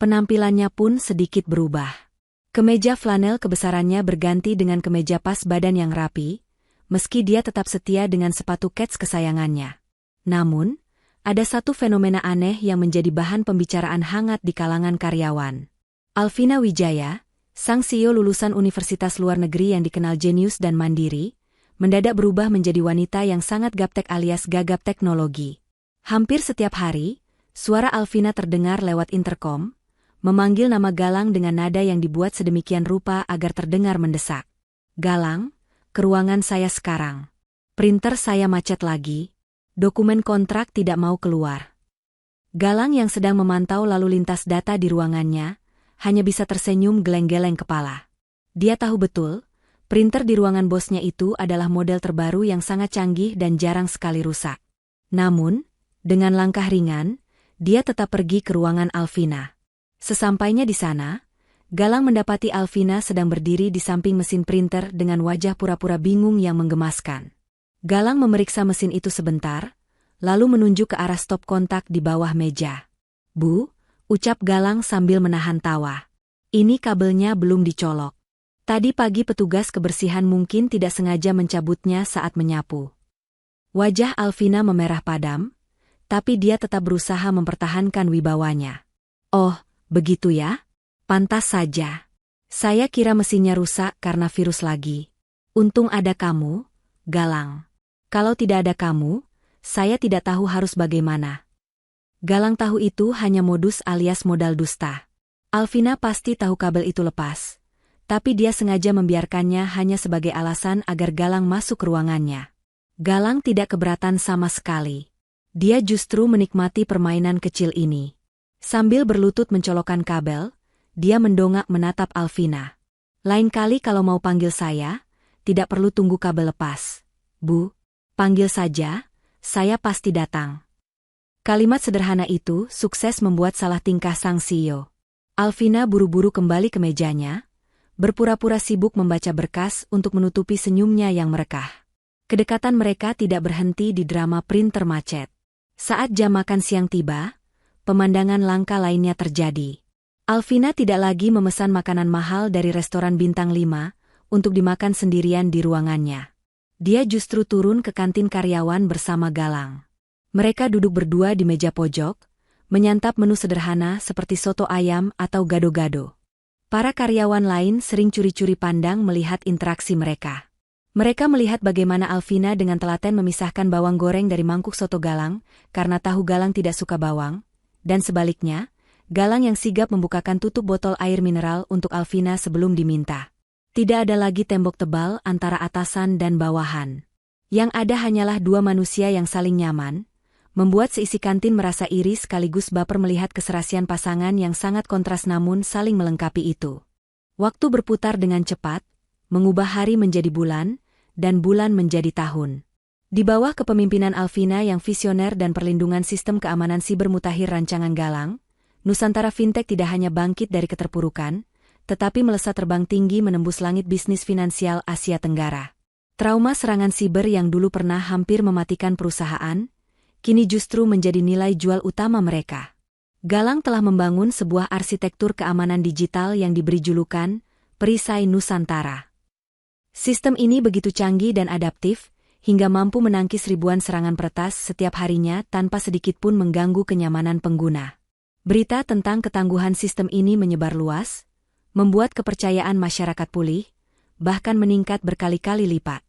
Penampilannya pun sedikit berubah. Kemeja flanel kebesarannya berganti dengan kemeja pas badan yang rapi, meski dia tetap setia dengan sepatu kets kesayangannya. Namun, ada satu fenomena aneh yang menjadi bahan pembicaraan hangat di kalangan karyawan. Alvina Wijaya, sang CEO lulusan universitas luar negeri yang dikenal jenius dan mandiri, mendadak berubah menjadi wanita yang sangat gaptek alias gagap teknologi. Hampir setiap hari, suara Alvina terdengar lewat interkom, memanggil nama Galang dengan nada yang dibuat sedemikian rupa agar terdengar mendesak. Galang, ke ruangan saya sekarang. Printer saya macet lagi. Dokumen kontrak tidak mau keluar. Galang yang sedang memantau lalu lintas data di ruangannya, hanya bisa tersenyum geleng-geleng kepala. Dia tahu betul, printer di ruangan bosnya itu adalah model terbaru yang sangat canggih dan jarang sekali rusak. Namun, dengan langkah ringan, dia tetap pergi ke ruangan Alvina. Sesampainya di sana, Galang mendapati Alvina sedang berdiri di samping mesin printer dengan wajah pura-pura bingung yang menggemaskan. Galang memeriksa mesin itu sebentar, lalu menunjuk ke arah stop kontak di bawah meja. Bu, ucap Galang sambil menahan tawa. Ini kabelnya belum dicolok. Tadi pagi petugas kebersihan mungkin tidak sengaja mencabutnya saat menyapu. Wajah Alvina memerah padam, tapi dia tetap berusaha mempertahankan wibawanya. Oh, begitu ya? Pantas saja. Saya kira mesinnya rusak karena virus lagi. Untung ada kamu, Galang. Kalau tidak ada kamu, saya tidak tahu harus bagaimana. Galang tahu itu hanya modus alias modal dusta. Alvina pasti tahu kabel itu lepas, tapi dia sengaja membiarkannya hanya sebagai alasan agar Galang masuk ke ruangannya. Galang tidak keberatan sama sekali. Dia justru menikmati permainan kecil ini. Sambil berlutut mencolokkan kabel, dia mendongak menatap Alvina. Lain kali kalau mau panggil saya, tidak perlu tunggu kabel lepas. Bu, panggil saja, saya pasti datang. Kalimat sederhana itu sukses membuat salah tingkah sang CEO. Alvina buru-buru kembali ke mejanya, berpura-pura sibuk membaca berkas untuk menutupi senyumnya yang merekah. Kedekatan mereka tidak berhenti di drama printer macet. Saat jam makan siang tiba, pemandangan langka lainnya terjadi. Alvina tidak lagi memesan makanan mahal dari restoran bintang 5 untuk dimakan sendirian di ruangannya. Dia justru turun ke kantin karyawan bersama Galang. Mereka duduk berdua di meja pojok, menyantap menu sederhana seperti soto ayam atau gado-gado. Para karyawan lain sering curi-curi pandang melihat interaksi mereka. Mereka melihat bagaimana Alvina dengan telaten memisahkan bawang goreng dari mangkuk soto Galang, karena tahu Galang tidak suka bawang, dan sebaliknya, Galang yang sigap membukakan tutup botol air mineral untuk Alvina sebelum diminta. Tidak ada lagi tembok tebal antara atasan dan bawahan. Yang ada hanyalah dua manusia yang saling nyaman, membuat seisi kantin merasa iri sekaligus baper melihat keserasian pasangan yang sangat kontras namun saling melengkapi itu. Waktu berputar dengan cepat, mengubah hari menjadi bulan, dan bulan menjadi tahun. Di bawah kepemimpinan Alvina yang visioner dan perlindungan sistem keamanan siber mutakhir rancangan Galang, Nusantara Fintech tidak hanya bangkit dari keterpurukan, tetapi melesat terbang tinggi menembus langit bisnis finansial Asia Tenggara. Trauma serangan siber yang dulu pernah hampir mematikan perusahaan, kini justru menjadi nilai jual utama mereka. Galang telah membangun sebuah arsitektur keamanan digital yang diberi julukan Perisai Nusantara. Sistem ini begitu canggih dan adaptif, hingga mampu menangkis ribuan serangan peretas setiap harinya tanpa sedikit pun mengganggu kenyamanan pengguna. Berita tentang ketangguhan sistem ini menyebar luas, membuat kepercayaan masyarakat pulih, bahkan meningkat berkali-kali lipat.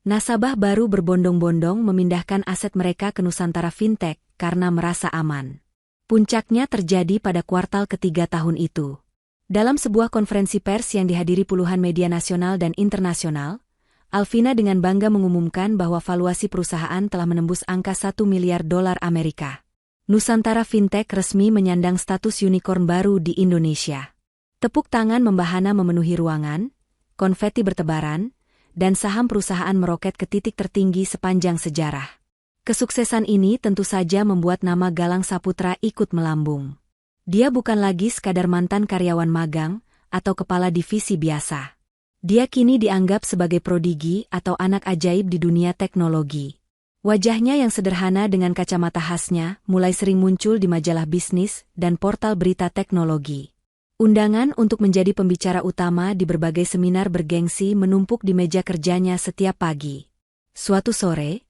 Nasabah baru berbondong-bondong memindahkan aset mereka ke Nusantara Fintech karena merasa aman. Puncaknya terjadi pada kuartal ketiga tahun itu. Dalam sebuah konferensi pers yang dihadiri puluhan media nasional dan internasional, Alvina dengan bangga mengumumkan bahwa valuasi perusahaan telah menembus angka $1 miliar Amerika. Nusantara Fintech resmi menyandang status unicorn baru di Indonesia. Tepuk tangan membahana memenuhi ruangan, konfeti bertebaran, dan saham perusahaan meroket ke titik tertinggi sepanjang sejarah. Kesuksesan ini tentu saja membuat nama Galang Saputra ikut melambung. Dia bukan lagi sekadar mantan karyawan magang atau kepala divisi biasa. Dia kini dianggap sebagai prodigi atau anak ajaib di dunia teknologi. Wajahnya yang sederhana dengan kacamata khasnya mulai sering muncul di majalah bisnis dan portal berita teknologi. Undangan untuk menjadi pembicara utama di berbagai seminar bergengsi menumpuk di meja kerjanya setiap pagi. Suatu sore,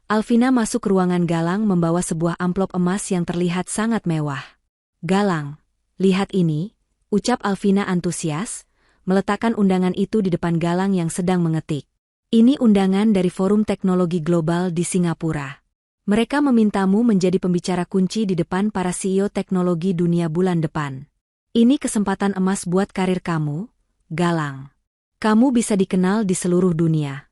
Alvina masuk ke ruangan Galang membawa sebuah amplop emas yang terlihat sangat mewah. "Galang, lihat ini," ucap Alvina antusias, meletakkan undangan itu di depan Galang yang sedang mengetik. "Ini undangan dari Forum Teknologi Global di Singapura. Mereka memintamu menjadi pembicara kunci di depan para CEO teknologi dunia bulan depan. Ini kesempatan emas buat karir kamu, Galang. Kamu bisa dikenal di seluruh dunia."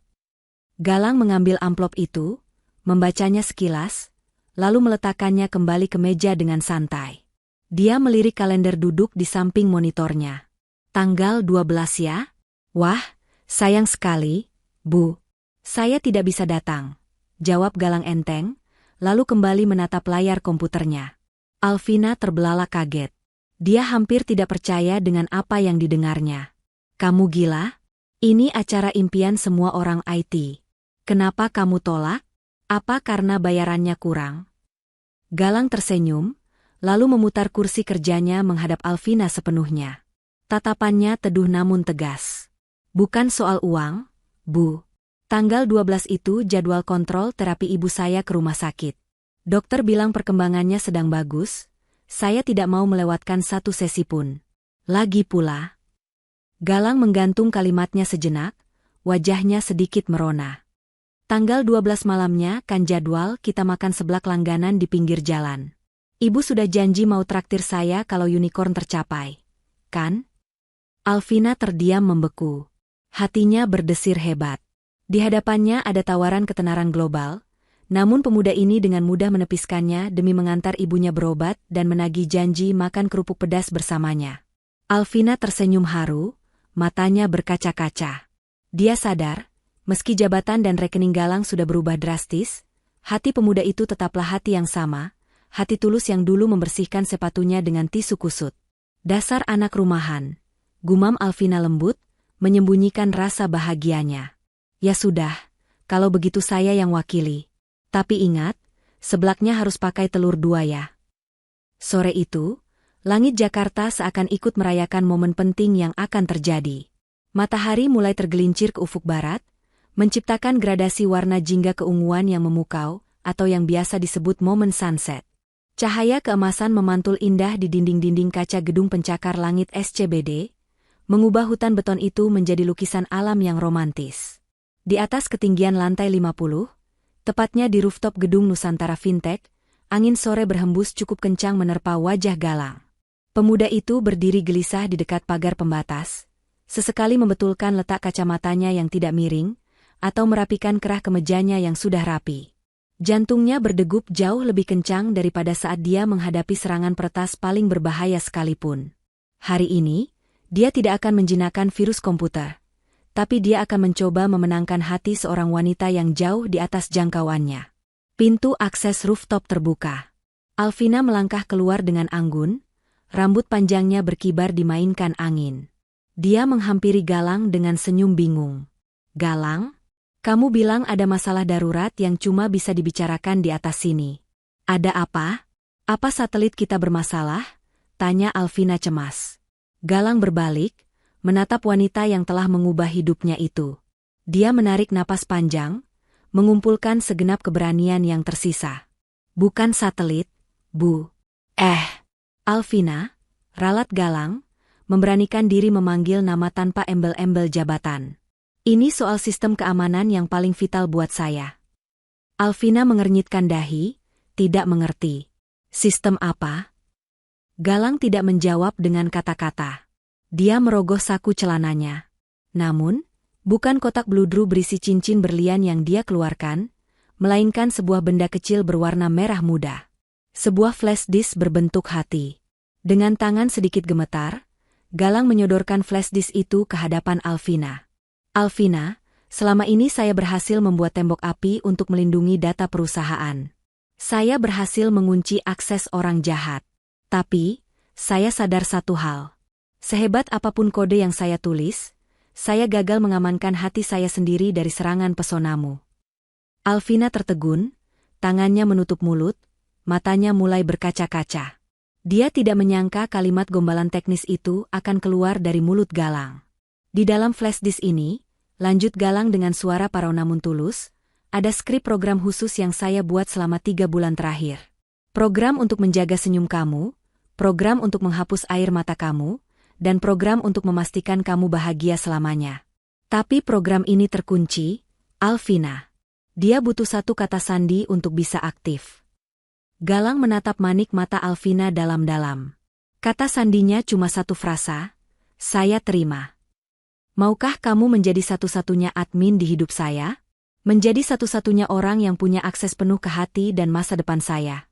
Galang mengambil amplop itu, membacanya sekilas, lalu meletakkannya kembali ke meja dengan santai. Dia melirik kalender duduk di samping monitornya. "Tanggal 12 ya? Wah, sayang sekali, Bu. Saya tidak bisa datang," jawab Galang enteng, lalu kembali menatap layar komputernya. Alvina terbelalak kaget. Dia hampir tidak percaya dengan apa yang didengarnya. "Kamu gila? Ini acara impian semua orang IT. Kenapa kamu tolak? Apa karena bayarannya kurang?" Galang tersenyum, lalu memutar kursi kerjanya menghadap Alvina sepenuhnya. Tatapannya teduh namun tegas. "Bukan soal uang, Bu. Tanggal 12 itu jadwal kontrol terapi ibu saya ke rumah sakit. Dokter bilang perkembangannya sedang bagus. Saya tidak mau melewatkan satu sesi pun. Lagi pula." Galang menggantung kalimatnya sejenak, wajahnya sedikit merona. "Tanggal 12 malamnya kan jadwal kita makan seblak langganan di pinggir jalan. Ibu sudah janji mau traktir saya kalau unicorn tercapai. Kan?" Alvina terdiam membeku. Hatinya berdesir hebat. Di hadapannya ada tawaran ketenaran global, namun pemuda ini dengan mudah menepiskannya demi mengantar ibunya berobat dan menagih janji makan kerupuk pedas bersamanya. Alvina tersenyum haru, matanya berkaca-kaca. Dia sadar, meski jabatan dan rekening Galang sudah berubah drastis, hati pemuda itu tetaplah hati yang sama, hati tulus yang dulu membersihkan sepatunya dengan tisu kusut. "Dasar anak rumahan," gumam Alvina lembut, menyembunyikan rasa bahagianya. "Ya sudah, kalau begitu saya yang wakili. Tapi ingat, seblaknya harus pakai telur 2 ya." Sore itu, langit Jakarta seakan ikut merayakan momen penting yang akan terjadi. Matahari mulai tergelincir ke ufuk barat, menciptakan gradasi warna jingga keunguan yang memukau, atau yang biasa disebut momen sunset. Cahaya keemasan memantul indah di dinding-dinding kaca gedung pencakar langit SCBD, mengubah hutan beton itu menjadi lukisan alam yang romantis. Di atas ketinggian lantai 50, tepatnya di rooftop gedung Nusantara Fintech, angin sore berhembus cukup kencang menerpa wajah Galang. Pemuda itu berdiri gelisah di dekat pagar pembatas, sesekali membetulkan letak kacamatanya yang tidak miring, atau merapikan kerah kemejanya yang sudah rapi. Jantungnya berdegup jauh lebih kencang daripada saat dia menghadapi serangan peretas paling berbahaya sekalipun. Hari ini, dia tidak akan menjinakkan virus komputer, tapi dia akan mencoba memenangkan hati seorang wanita yang jauh di atas jangkauannya. Pintu akses rooftop terbuka. Alvina melangkah keluar dengan anggun, rambut panjangnya berkibar dimainkan angin. Dia menghampiri Galang dengan senyum bingung. "Galang? Kamu bilang ada masalah darurat yang cuma bisa dibicarakan di atas sini. Ada apa? Apa satelit kita bermasalah?" tanya Alvina cemas. Galang berbalik, menatap wanita yang telah mengubah hidupnya itu. Dia menarik napas panjang, mengumpulkan segenap keberanian yang tersisa. "Bukan satelit, Bu." Alvina, ralat Galang, memberanikan diri memanggil nama tanpa embel-embel jabatan. "Ini soal sistem keamanan yang paling vital buat saya." Alvina mengernyitkan dahi, tidak mengerti. "Sistem apa?" Galang tidak menjawab dengan kata-kata. Dia merogoh saku celananya. Namun, bukan kotak bludru berisi cincin berlian yang dia keluarkan, melainkan sebuah benda kecil berwarna merah muda. Sebuah flash disk berbentuk hati. Dengan tangan sedikit gemetar, Galang menyodorkan flash disk itu ke hadapan Alvina. "Alvina, selama ini saya berhasil membuat tembok api untuk melindungi data perusahaan. Saya berhasil mengunci akses orang jahat. Tapi, saya sadar satu hal. Sehebat apapun kode yang saya tulis, saya gagal mengamankan hati saya sendiri dari serangan pesonamu." Alvina tertegun, tangannya menutup mulut, matanya mulai berkaca-kaca. Dia tidak menyangka kalimat gombalan teknis itu akan keluar dari mulut Galang. "Di dalam flash disk ini," lanjut Galang dengan suara parau namun tulus, "ada skrip program khusus yang saya buat selama 3 bulan terakhir. Program untuk menjaga senyum kamu, program untuk menghapus air mata kamu, dan program untuk memastikan kamu bahagia selamanya. Tapi program ini terkunci, Alvina. Dia butuh satu kata sandi untuk bisa aktif." Galang menatap manik mata Alvina dalam-dalam. Kata sandinya cuma satu frasa, "Saya terima." "Maukah kamu menjadi satu-satunya admin di hidup saya? Menjadi satu-satunya orang yang punya akses penuh ke hati dan masa depan saya?"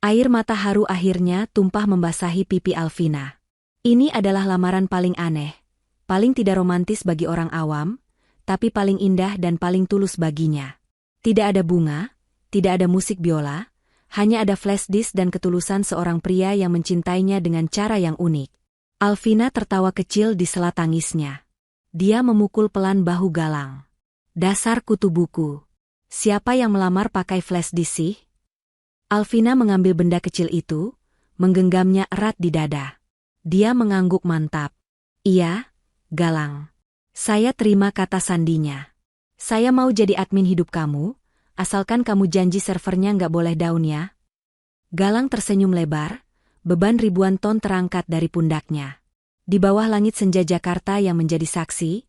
Air mata haru akhirnya tumpah membasahi pipi Alvina. Ini adalah lamaran paling aneh, paling tidak romantis bagi orang awam, tapi paling indah dan paling tulus baginya. Tidak ada bunga, tidak ada musik biola, hanya ada flash disk dan ketulusan seorang pria yang mencintainya dengan cara yang unik. Alvina tertawa kecil di sela tangisnya. Dia memukul pelan bahu Galang. "Dasar kutu buku. Siapa yang melamar pakai flash disk sih?" Alvina mengambil benda kecil itu, menggenggamnya erat di dada. Dia mengangguk mantap. "Iya, Galang. Saya terima kata sandinya. Saya mau jadi admin hidup kamu, asalkan kamu janji servernya nggak boleh down ya." Galang tersenyum lebar, beban ribuan ton terangkat dari pundaknya. Di bawah langit senja Jakarta yang menjadi saksi,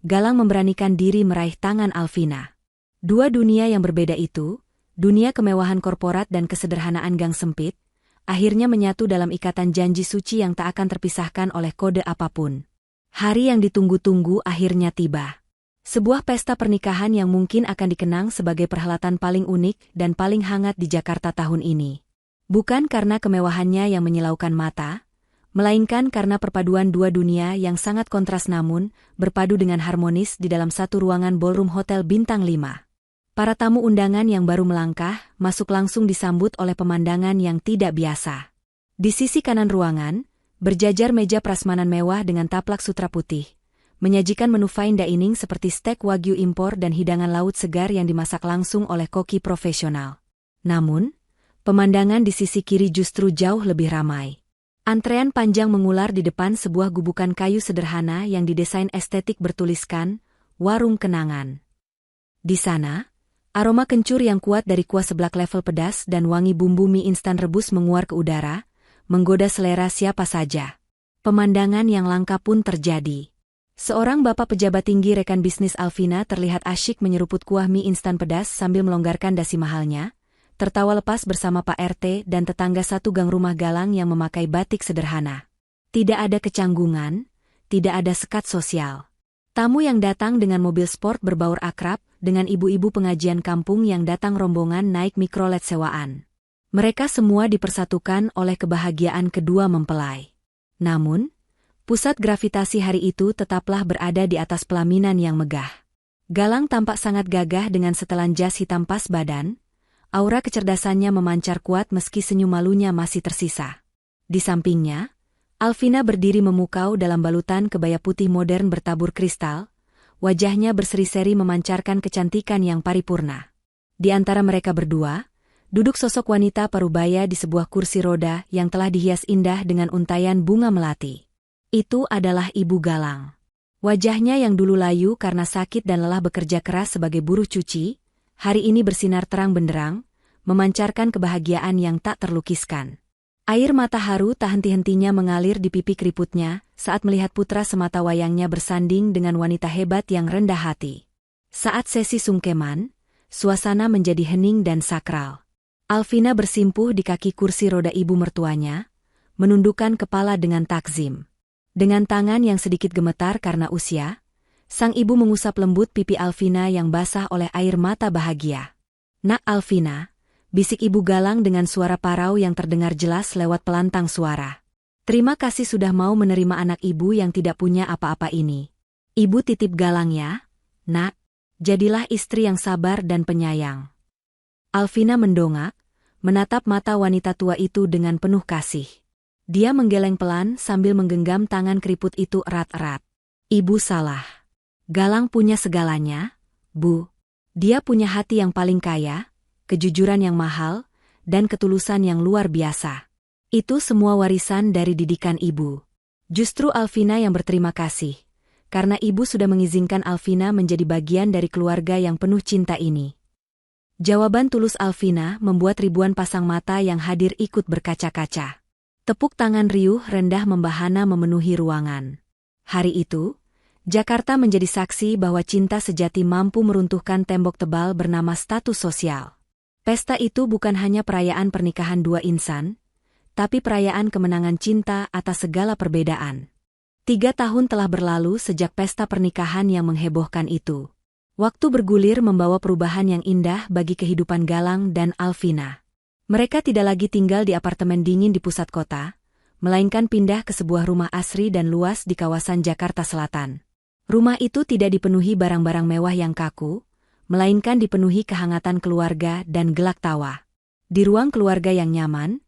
Galang memberanikan diri meraih tangan Alvina. Dua dunia yang berbeda itu, dunia kemewahan korporat dan kesederhanaan gang sempit, akhirnya menyatu dalam ikatan janji suci yang tak akan terpisahkan oleh kode apapun. Hari yang ditunggu-tunggu akhirnya tiba. Sebuah pesta pernikahan yang mungkin akan dikenang sebagai perhelatan paling unik dan paling hangat di Jakarta tahun ini. Bukan karena kemewahannya yang menyilaukan mata, melainkan karena perpaduan dua dunia yang sangat kontras namun berpadu dengan harmonis di dalam satu ruangan ballroom hotel bintang 5. Para tamu undangan yang baru melangkah masuk langsung disambut oleh pemandangan yang tidak biasa. Di sisi kanan ruangan, berjajar meja prasmanan mewah dengan taplak sutra putih, menyajikan menu fine dining seperti steak wagyu impor dan hidangan laut segar yang dimasak langsung oleh koki profesional. Namun, pemandangan di sisi kiri justru jauh lebih ramai. Antrean panjang mengular di depan sebuah gubukan kayu sederhana yang didesain estetik bertuliskan, "Warung Kenangan." Di sana, Aroma kencur yang kuat dari kuah seblak level pedas dan wangi bumbu mie instan rebus menguar ke udara, menggoda selera siapa saja. Pemandangan yang langka pun terjadi. Seorang bapak pejabat tinggi rekan bisnis Alvina terlihat asyik menyeruput kuah mie instan pedas sambil melonggarkan dasi mahalnya, tertawa lepas bersama Pak RT dan tetangga satu gang rumah Galang yang memakai batik sederhana. Tidak ada kecanggungan, tidak ada sekat sosial. Tamu yang datang dengan mobil sport berbaur akrab, dengan ibu-ibu pengajian kampung yang datang rombongan naik mikrolet sewaan. Mereka semua dipersatukan oleh kebahagiaan kedua mempelai. Namun, pusat gravitasi hari itu tetaplah berada di atas pelaminan yang megah. Galang tampak sangat gagah dengan setelan jas hitam pas badan, aura kecerdasannya memancar kuat meski senyum malunya masih tersisa. Di sampingnya, Alvina berdiri memukau dalam balutan kebaya putih modern bertabur kristal, wajahnya berseri-seri memancarkan kecantikan yang paripurna. Di antara mereka berdua, duduk sosok wanita parubaya di sebuah kursi roda yang telah dihias indah dengan untaian bunga melati. Itu adalah Ibu Galang. Wajahnya yang dulu layu karena sakit dan lelah bekerja keras sebagai buruh cuci, hari ini bersinar terang benderang, memancarkan kebahagiaan yang tak terlukiskan. Air mata haru tak henti-hentinya mengalir di pipi keriputnya saat melihat putra semata wayangnya bersanding dengan wanita hebat yang rendah hati. Saat sesi sungkeman, suasana menjadi hening dan sakral. Alvina bersimpuh di kaki kursi roda ibu mertuanya, menundukkan kepala dengan takzim. Dengan tangan yang sedikit gemetar karena usia, sang ibu mengusap lembut pipi Alvina yang basah oleh air mata bahagia. "Nak Alvina," bisik Ibu Galang dengan suara parau yang terdengar jelas lewat pelantang suara. "Terima kasih sudah mau menerima anak ibu yang tidak punya apa-apa ini. Ibu titip Galang ya, Nak. Jadilah istri yang sabar dan penyayang." Alvina mendongak, menatap mata wanita tua itu dengan penuh kasih. Dia menggeleng pelan sambil menggenggam tangan keriput itu erat-erat. "Ibu salah. Galang punya segalanya, Bu. Dia punya hati yang paling kaya, kejujuran yang mahal, dan ketulusan yang luar biasa. Itu semua warisan dari didikan ibu." Justru Alvina yang berterima kasih, karena ibu sudah mengizinkan Alvina menjadi bagian dari keluarga yang penuh cinta ini. Jawaban tulus Alvina membuat ribuan pasang mata yang hadir ikut berkaca-kaca. Tepuk tangan riuh rendah membahana memenuhi ruangan. Hari itu, Jakarta menjadi saksi bahwa cinta sejati mampu meruntuhkan tembok tebal bernama status sosial. Pesta itu bukan hanya perayaan pernikahan dua insan, tapi perayaan kemenangan cinta atas segala perbedaan. 3 tahun telah berlalu sejak pesta pernikahan yang menghebohkan itu. Waktu bergulir membawa perubahan yang indah bagi kehidupan Galang dan Alvina. Mereka tidak lagi tinggal di apartemen dingin di pusat kota, melainkan pindah ke sebuah rumah asri dan luas di kawasan Jakarta Selatan. Rumah itu tidak dipenuhi barang-barang mewah yang kaku, melainkan dipenuhi kehangatan keluarga dan gelak tawa. Di ruang keluarga yang nyaman,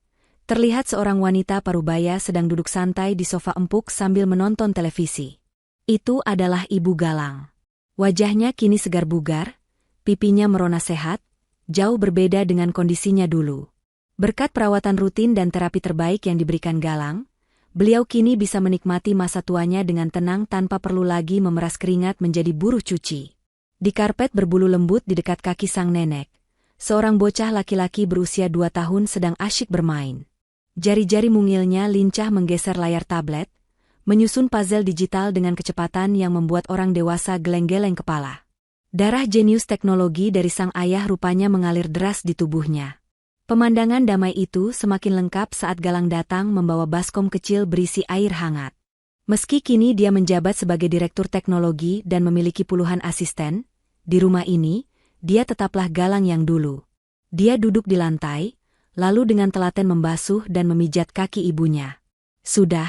terlihat seorang wanita parubaya sedang duduk santai di sofa empuk sambil menonton televisi. Itu adalah Ibu Galang. Wajahnya kini segar bugar, pipinya merona sehat, jauh berbeda dengan kondisinya dulu. Berkat perawatan rutin dan terapi terbaik yang diberikan Galang, beliau kini bisa menikmati masa tuanya dengan tenang tanpa perlu lagi memeras keringat menjadi buruh cuci. Di karpet berbulu lembut di dekat kaki sang nenek, seorang bocah laki-laki berusia 2 tahun sedang asyik bermain. Jari-jari mungilnya lincah menggeser layar tablet, menyusun puzzle digital dengan kecepatan yang membuat orang dewasa geleng-geleng kepala. Darah jenius teknologi dari sang ayah rupanya mengalir deras di tubuhnya. Pemandangan damai itu semakin lengkap saat Galang datang membawa baskom kecil berisi air hangat. Meski kini dia menjabat sebagai direktur teknologi dan memiliki puluhan asisten, di rumah ini, dia tetaplah Galang yang dulu. Dia duduk di lantai, lalu dengan telaten membasuh dan memijat kaki ibunya. "Sudah,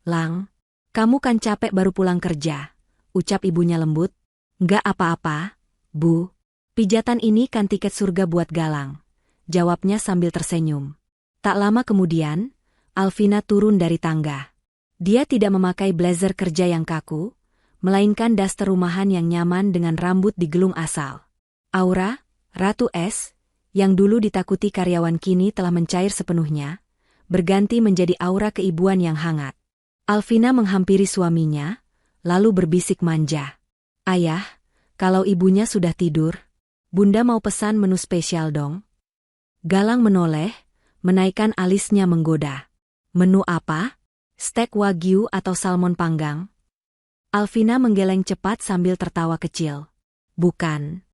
Lang. Kamu kan capek baru pulang kerja," ucap ibunya lembut. "Nggak apa-apa, Bu. Pijatan ini kan tiket surga buat Galang," jawabnya sambil tersenyum. Tak lama kemudian, Alvina turun dari tangga. Dia tidak memakai blazer kerja yang kaku, melainkan daster rumahan yang nyaman dengan rambut digelung asal. Aura, Ratu Es, yang dulu ditakuti karyawan kini telah mencair sepenuhnya, berganti menjadi aura keibuan yang hangat. Alvina menghampiri suaminya, lalu berbisik manja. "Ayah, kalau ibunya sudah tidur, Bunda mau pesan menu spesial dong? Galang menoleh, menaikkan alisnya menggoda. Menu apa? Steak wagyu atau salmon panggang? Alvina menggeleng cepat sambil tertawa kecil. Bukan.